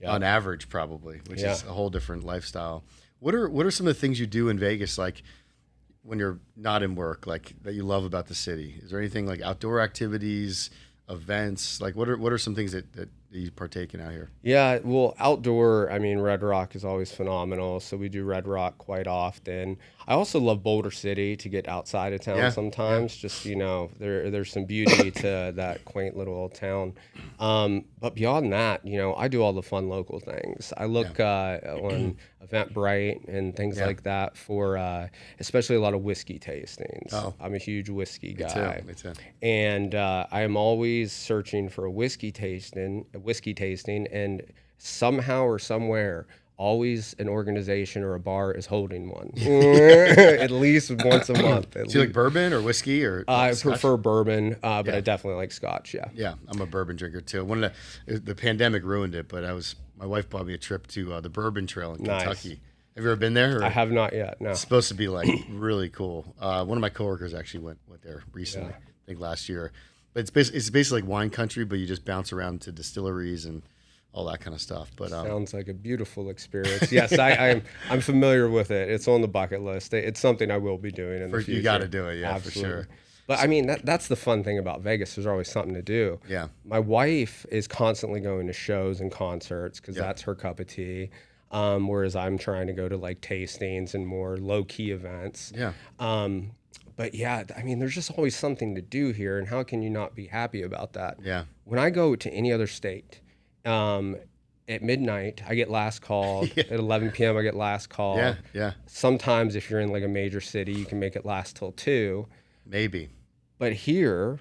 on average, probably, which is a whole different lifestyle. What are some of the things you do in Vegas, like when you're not in work, like that you love about the city? Is there anything like outdoor activities, events? Like what are some things that you partake in out here? Yeah, well, outdoor, I mean, Red Rock is always phenomenal. So we do Red Rock quite often. I also love Boulder City to get outside of town sometimes. Just, there's some beauty to that quaint little old town. But beyond that, I do all the fun local things. I look on Eventbrite and things like that for especially a lot of whiskey tastings. Oh. I'm a huge whiskey guy. Me too. And I am always searching for a whiskey tasting, and somehow or somewhere, always an organization or a bar is holding one, at least once a month. Do you like bourbon or whiskey or? I prefer bourbon, but I definitely like Scotch. Yeah. Yeah, I'm a bourbon drinker too. The pandemic ruined it, but my wife bought me a trip to the Bourbon Trail in Kentucky. Have you ever been there? I have not yet. No. It's supposed to be like really cool. One of my coworkers actually went there recently. I think last year. But it's basically like wine country, but you just bounce around to distilleries and all that kind of stuff. But sounds like a beautiful experience. Yes, I'm familiar with it. It's on the bucket list. It's something I will be doing in the future. You got to do it, yeah, absolutely. for sure. But I mean, that's the fun thing about Vegas. There's always something to do. Yeah. My wife is constantly going to shows and concerts because that's her cup of tea. Whereas I'm trying to go to like tastings and more low key events. Yeah. But yeah, I mean, there's just always something to do here, and how can you not be happy about that? Yeah. When I go to any other state, at midnight, I get last call. At 11 p.m., I get last call. Yeah. Sometimes if you're in like a major city, you can make it last till 2. Maybe. But here,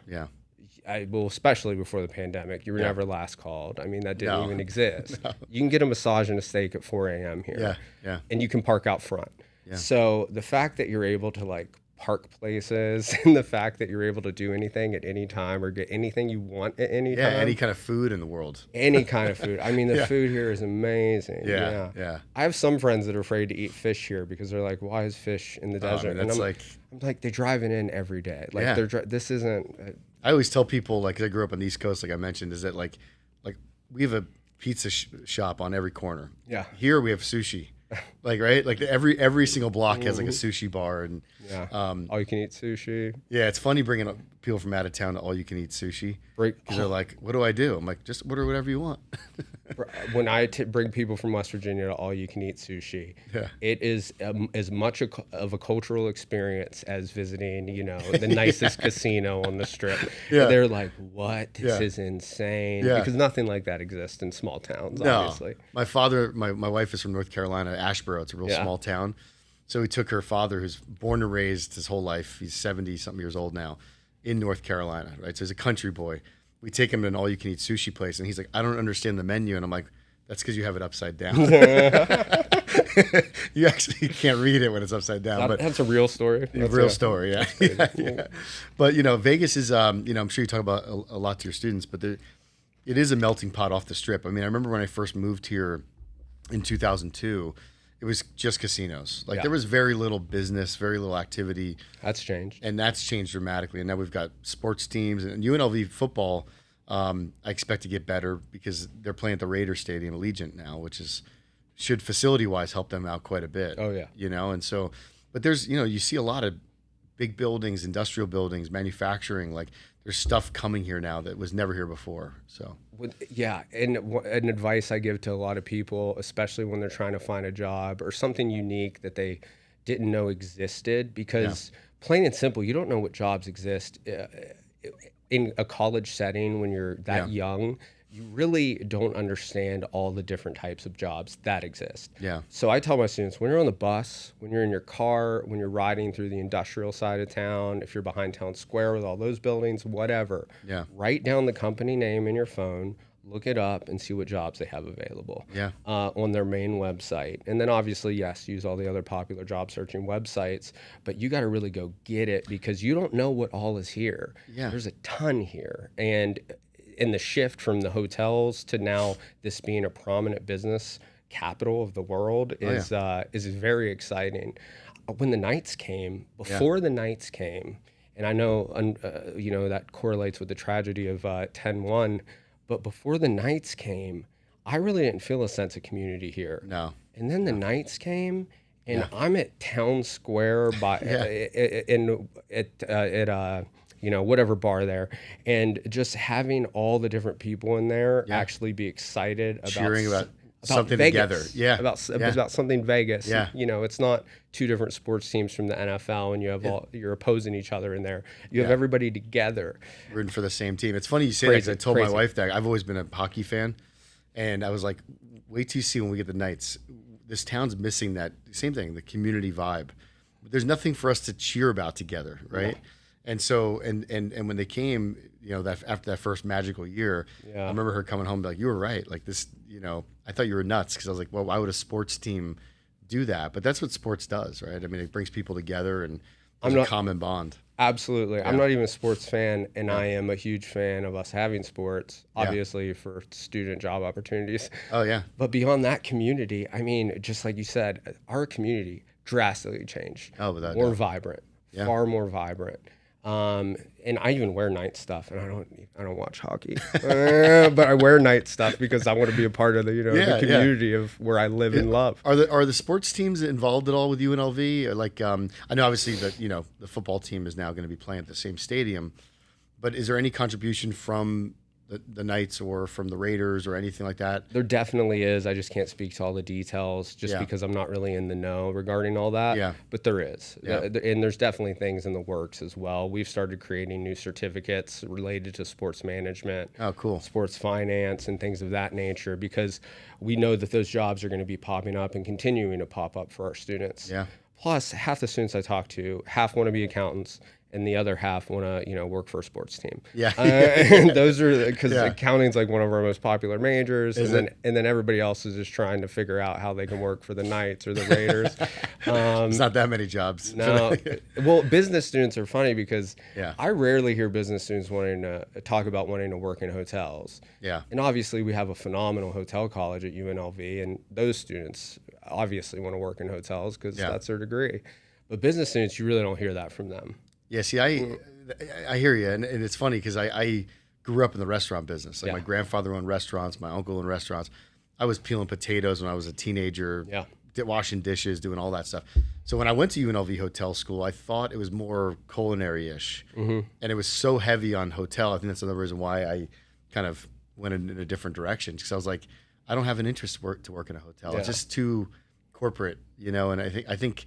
especially before the pandemic, you were never last called. I mean, that didn't even exist. No. You can get a massage and a steak at 4 a.m. here. Yeah. And you can park out front. Yeah. So the fact that you're able to like park places and the fact that you're able to do anything at any time or get anything you want at any time. Yeah, any kind of food in the world. Any kind of food. I mean, the food here is amazing. Yeah. I have some friends that are afraid to eat fish here because they're like, why is fish in the desert? I mean, I'm like, they're driving in every day. Like this isn't. I always tell people, like, 'cause I grew up on the East Coast, like I mentioned, is that like we have a pizza shop on every corner. Yeah. Here we have sushi. Like, right? Like every single block has like a sushi bar and all you can eat sushi. Yeah, it's funny bringing up people from out of town to all you can eat sushi because they're like, what do I do? I'm like, just order whatever you want. When I bring people from West Virginia to all you can eat sushi, it is as much of a cultural experience as visiting, the nicest casino on the strip. Yeah. They're like, what? This is insane. Yeah. Because nothing like that exists in small towns, obviously. My wife is from North Carolina, Asheboro. It's a real small town. So we took her father, who's born and raised his whole life. He's 70-something years old now, in North Carolina, right? So he's a country boy. We take him to an all-you-can-eat sushi place, and he's like, I don't understand the menu. And I'm like, that's because you have it upside down. You actually can't read it when it's upside down. That's a real story. That's a real story, yeah. But, Vegas is, I'm sure you talk about a lot to your students, but it is a melting pot off the strip. I mean, I remember when I first moved here in 2002, it was just casinos. There was very little business, very little activity. That's changed. And that's changed dramatically. And now we've got sports teams and UNLV football. I expect to get better because they're playing at the Raiders Stadium, Allegiant now, which should facility-wise help them out quite a bit. Oh, yeah. And so, but there's, you see a lot of big buildings, industrial buildings, manufacturing, there's stuff coming here now that was never here before. So and an advice I give to a lot of people, especially when they're trying to find a job or something unique that they didn't know existed, because plain and simple, you don't know what jobs exist in a college setting when you're that young. You really don't understand all the different types of jobs that exist. Yeah. So I tell my students, when you're on the bus, when you're in your car, when you're riding through the industrial side of town, if you're behind Town Square with all those buildings, whatever, write down the company name in your phone, look it up, and see what jobs they have available on their main website. And then obviously, use all the other popular job searching websites, but you got to really go get it because you don't know what all is here. Yeah. There's a ton here. And the shift from the hotels to now this being a prominent business capital of the world is very exciting. When the Knights came, the Knights came, and I know that correlates with the tragedy of 10-1, but before the Knights came, I really didn't feel a sense of community here. No. And then the Knights came, and I'm at Town Square whatever bar there, and just having all the different people in there actually be excited about cheering about something Vegas, together. About something Vegas. Yeah. It's not two different sports teams from the NFL and you have you're opposing each other in there. You have everybody together rooting for the same team. It's funny you say that, because I told my wife that I've always been a hockey fan, and I was like, wait till you see when we get the Knights. This town's missing that same thing, the community vibe. There's nothing for us to cheer about together, right? Yeah. And so, and when they came, that after that first magical year, I remember her coming home and be like, you were right. Like this, I thought you were nuts, because I was like, well, why would a sports team do that? But that's what sports does, right? I mean, it brings people together and there's a common bond. Absolutely. Yeah. I'm not even a sports fan, and I am a huge fan of us having sports, obviously for student job opportunities. Oh, yeah. But beyond that community, I mean, just like you said, our community drastically changed. Oh, without more doubt. Vibrant, far more vibrant. And I even wear Knight stuff, and I don't watch hockey, but I wear Knight stuff because I want to be a part of the the community of where I live and love. Are the sports teams involved at all with UNLV? Like, I know obviously that the football team is now going to be playing at the same stadium, but is there any contribution from the Knights or from the Raiders or anything like that? There definitely is. I just can't speak to all the details because I'm not really in the know regarding all that. Yeah. But there is. Yeah. And there's definitely things in the works as well. We've started creating new certificates related to sports management. Oh, cool. Sports finance and things of that nature, because we know that those jobs are going to be popping up and continuing to pop up for our students. Yeah. Plus, half the students I talk to, half want to be accountants, and the other half want to, work for a sports team. Yeah. And those are because accounting's like one of our most popular majors, and then everybody else is just trying to figure out how they can work for the Knights or the Raiders. It's not that many jobs. No. Well, business students are funny because I rarely hear business students wanting to talk about wanting to work in hotels. Yeah. And obviously we have a phenomenal hotel college at UNLV, and those students obviously want to work in hotels because that's their degree. But business students, you really don't hear that from them. Yeah, see, I hear you, and it's funny because I grew up in the restaurant business. Like my grandfather owned restaurants, my uncle owned restaurants. I was peeling potatoes when I was a teenager, washing dishes, doing all that stuff. So when I went to UNLV Hotel School, I thought it was more culinary-ish, and it was so heavy on hotel. I think that's another reason why I kind of went in a different direction, because I was like, I don't have an interest to work in a hotel. It's just too corporate, and I think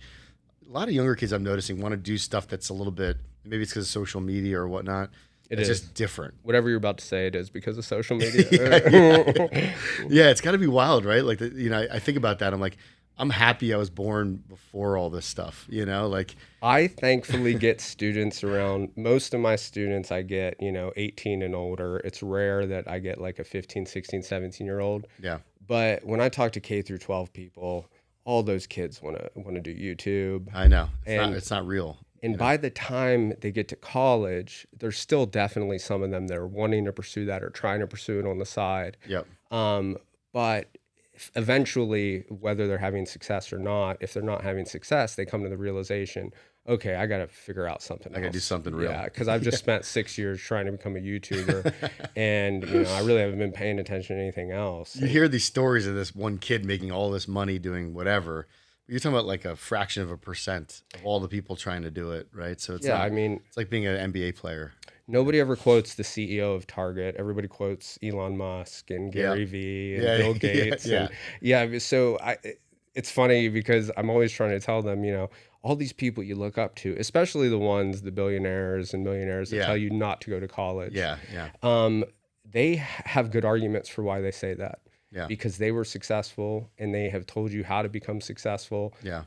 a lot of younger kids I'm noticing want to do stuff that's a little bit, maybe it's because of social media or whatnot. It's just different. Whatever you're about to say, it is because of social media. Yeah, it's got to be wild, right? Like, I think about that. I'm like, I'm happy I was born before all this stuff, like. I thankfully get students around, most of my students I get, 18 and older. It's rare that I get like a 15, 16, 17-year-old. Yeah. But when I talk to K through 12 people, all those kids want to do YouTube. I know. It's not real. And by the time they get to college, there's still definitely some of them that are wanting to pursue that or trying to pursue it on the side. Yep. But eventually, whether they're having success or not, if they're not having success, they come to the realization, okay, I got to figure out something else. I got to do something real. Yeah, because I've just spent 6 years trying to become a YouTuber, and I really haven't been paying attention to anything else. You hear these stories of this one kid making all this money doing whatever. You're talking about like a fraction of a percent of all the people trying to do it, right? So it's it's like being an NBA player. Nobody ever quotes the CEO of Target. Everybody quotes Elon Musk and Gary Vee and Bill Gates. So it's funny because I'm always trying to tell them, all these people you look up to, especially the billionaires and millionaires that tell you not to go to college. They have good arguments for why they say that. Yeah. Because they were successful and they have told you how to become successful. Yeah.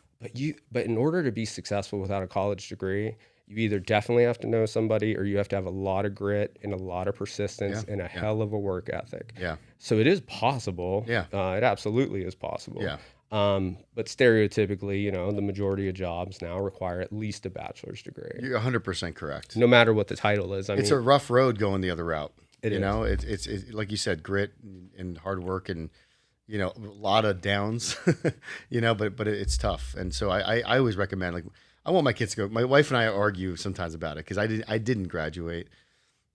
But in order to be successful without a college degree, you either definitely have to know somebody or you have to have a lot of grit and a lot of persistence and a hell of a work ethic. Yeah. So it is possible. Yeah. It absolutely is possible. Yeah. But stereotypically, the majority of jobs now require at least a bachelor's degree. You're 100% correct. No matter what the title is. It's a rough road going the other route. It's like you said, grit and hard work and, a lot of downs, but it's tough. And so I always recommend, like, I want my kids to go. My wife and I argue sometimes about it because I didn't graduate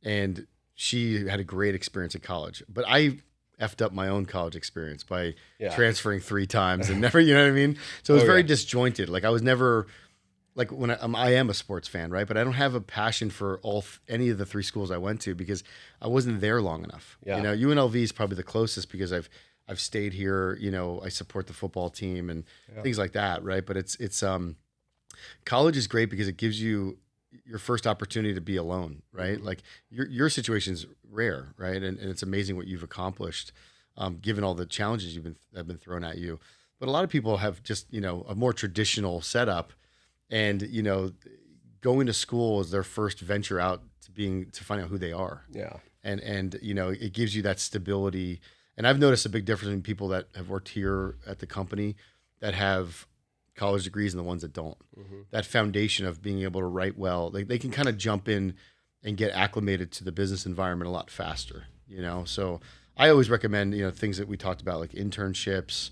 and she had a great experience at college, but I effed up my own college experience by transferring 3 times and never, you know what I mean? So it was very disjointed. Like I was never like when I am a sports fan, right? But I don't have a passion for any of the 3 schools I went to because I wasn't there long enough. Yeah. You know, UNLV is probably the closest because I've stayed here. You know, I support the football team and things like that, right? But it's college is great because it gives you your first opportunity to be alone, right? Mm-hmm. Like your situation's rare, right? And it's amazing what you've accomplished, given all the challenges have been thrown at you. But a lot of people have just, you know, a more traditional setup, and, you know, going to school is their first venture out to find out who they are. Yeah. And you know, it gives you that stability. And I've noticed a big difference in people that have worked here at the company that have college degrees and the ones that don't. Mm-hmm. That foundation of being able to write well, they can kind of jump in and get acclimated to the business environment a lot faster, you know? So I always recommend, you know, things that we talked about, like internships,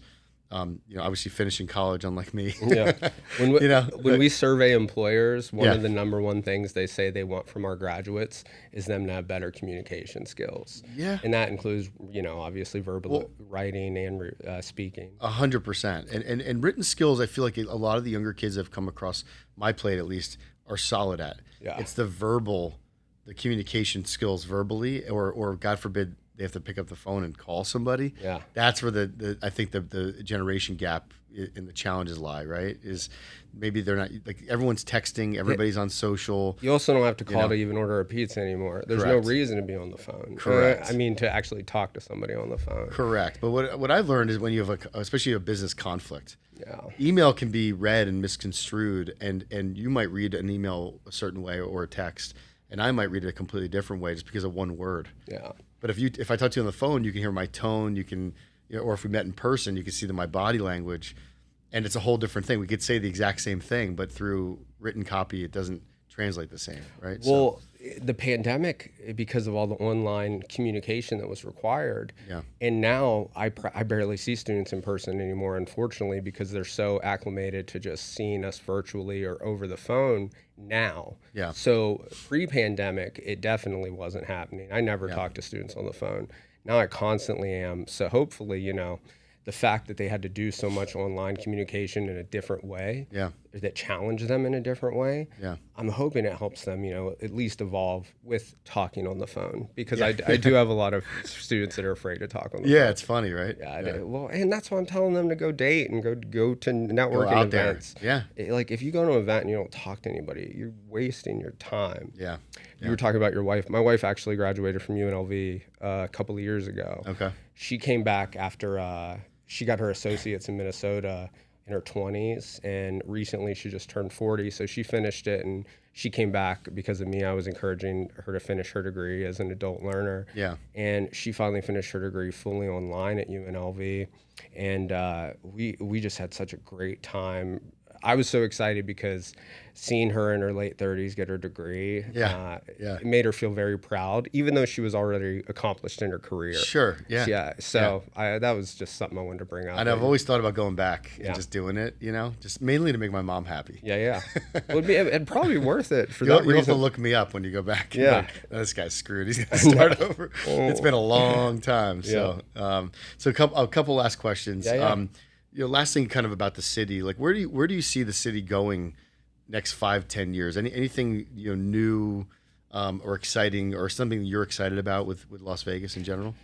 you know, obviously finishing college, unlike me. Yeah. When we survey employers, one Yeah. of the number one things they say they want from our graduates is them to have better communication skills. Yeah. And that includes, you know, obviously verbal writing and speaking. 100%. And written skills, I feel like a lot of the younger kids have come across my plate, at least, are solid at. Yeah. It's the communication skills verbally, or God forbid, they have to pick up the phone and call somebody. Yeah. That's where I think the generation gap and the challenges lie, right? Is maybe they're not, like, everyone's texting, everybody's on social. You also don't have to call to even order a pizza anymore. There's Correct. no reason to be on the phone. Correct. I mean, to actually talk to somebody on the phone. Correct. But what I've learned is when you have especially a business conflict, Yeah. email can be read and misconstrued, and you might read an email a certain way or a text, and I might read it a completely different way just because of one word. Yeah. But if I talk to you on the phone, you can hear my tone, you can, you know, or if we met in person, you can see my body language, and it's a whole different thing. We could say the exact same thing, but through written copy, it doesn't translate the same, right? Well, the pandemic, because of all the online communication that was required, and now I barely see students in person anymore, unfortunately, because they're so acclimated to just seeing us virtually or over the phone now. Yeah. So pre-pandemic, it definitely wasn't happening. I never talked to students on the phone. Now I constantly am. So hopefully, you know, the fact that they had to do so much online communication in a different way, that challenged them in a different way, I'm hoping it helps them, you know, at least evolve with talking on the phone, because I do have a lot of students that are afraid to talk on the phone. Yeah, it's funny, right? Yeah. Well, and that's why I'm telling them to go date and go to networking events. There. Like, if you go to an event and you don't talk to anybody, you're wasting your time. Yeah. You were talking about your wife. My wife actually graduated from UNLV a couple of years ago. Okay. She came back after she got her associates in Minnesota in her 20s, and recently she just turned 40. So she finished it, and she came back because of me. I was encouraging her to finish her degree as an adult learner. Yeah. And she finally finished her degree fully online at UNLV. And we just had such a great time. I was so excited because seeing her in her late 30s get her degree, it made her feel very proud, even though she was already accomplished in her career. Sure, yeah. So that was just something I wanted to bring up. And I've always thought about going back and just doing it, you know, just mainly to make my mom happy. Yeah. It'd probably be worth it for that reason. You'll have to look me up when you go back. Yeah. Like, oh, this guy's screwed. He's going to start over. It's been a long time. So, so a couple last questions. You know, last thing kind of about the city, like where do you see the city going next 5-10 years? Anything, you know, new or exciting, or something you're excited about with Las Vegas in general?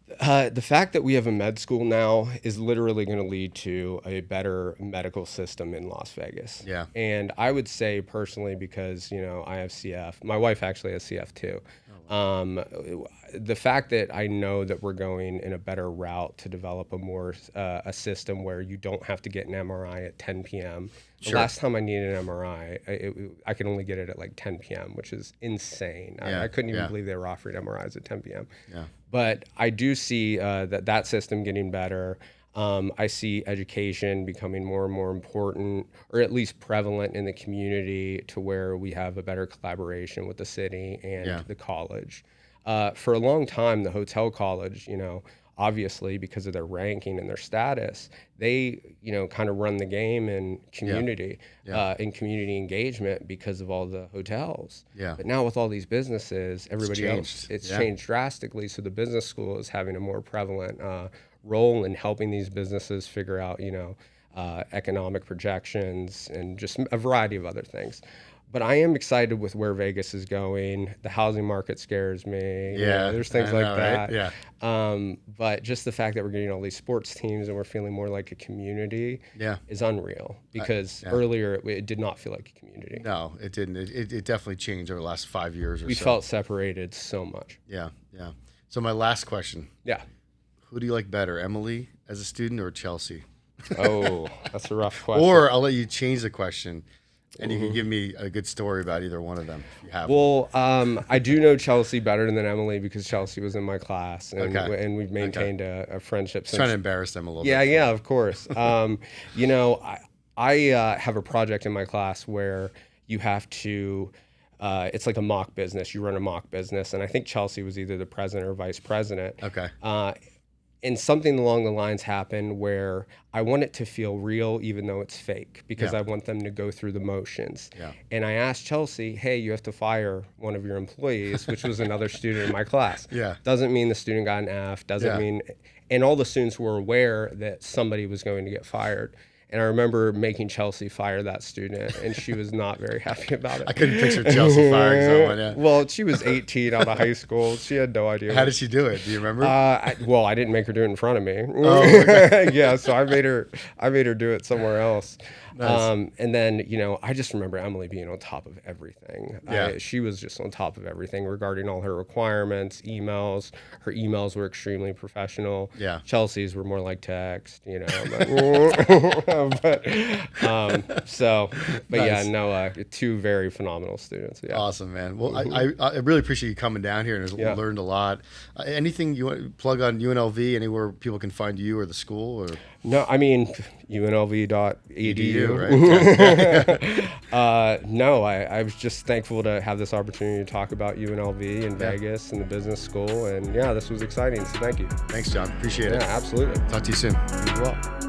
The fact that we have a med school now is literally going to lead to a better medical system in Las Vegas. Yeah. And I would say personally, because, you know, I have CF, my wife actually has CF too. The fact that I know that we're going in a better route to develop a system where you don't have to get an MRI at 10 p.m. The last time I needed an MRI, I could only get it at like 10 p.m., which is insane. I couldn't even believe they were offering MRIs at 10 p.m. Yeah. But I do see that system getting better. I see education becoming more and more important, or at least prevalent in the community, to where we have a better collaboration with the city and the college. For a long time, the hotel college, you know, obviously because of their ranking and their status, they, you know, kind of run the game in community, in community engagement because of all the hotels. Yeah. But now with all these businesses, everybody else, it's changed drastically. So the business school is having a more prevalent role in helping these businesses figure out, you know, economic projections, and just a variety of other things. But I am excited with where Vegas is going. The housing market scares me. Yeah, there's things like that. Right? Yeah. But just the fact that we're getting all these sports teams and we're feeling more like a community is unreal, because earlier it did not feel like a community. No, it didn't. It definitely changed over the last 5 years or so. We felt separated so much. Yeah. So my last question. Yeah. Who do you like better, Emily as a student or Chelsea? Oh, that's a rough question. Or I'll let you change the question. And you can give me a good story about either one of them if you have one. I do know Chelsea better than Emily, because Chelsea was in my class, and we've maintained a friendship since. Trying to embarrass them a little bit. Yeah, of course. I have a project in my class where you have to, it's like a mock business. You run a mock business, and I think Chelsea was either the president or vice president. Okay. And something along the lines happened where I want it to feel real, even though it's fake, because I want them to go through the motions. Yeah. And I asked Chelsea, hey, you have to fire one of your employees, which was another student in my class. Yeah. Doesn't mean the student got an F, doesn't mean, and all the students were aware that somebody was going to get fired. And I remember making Chelsea fire that student, and she was not very happy about it. I couldn't picture Chelsea firing someone. Yeah. Well, she was 18 out of high school. She had no idea. How did she do it? Do you remember? I didn't make her do it in front of me. Oh, okay. Yeah, so I made her do it somewhere else. Nice. And then, I just remember Emily being on top of everything. Yeah. She was just on top of everything regarding all her requirements, emails. Her emails were extremely professional. Yeah. Chelsea's were more like text, but two very phenomenal students. Yeah. Awesome, man. Well, I really appreciate you coming down here, and learned a lot. Anything you want to plug on UNLV, anywhere people can find you or the school? Or No, I mean, UNLV.edu. Right? No, I was just thankful to have this opportunity to talk about UNLV and Vegas and the business school. And this was exciting. So thank you. Thanks, John. Appreciate it. Yeah, absolutely. Talk to you soon. You as well.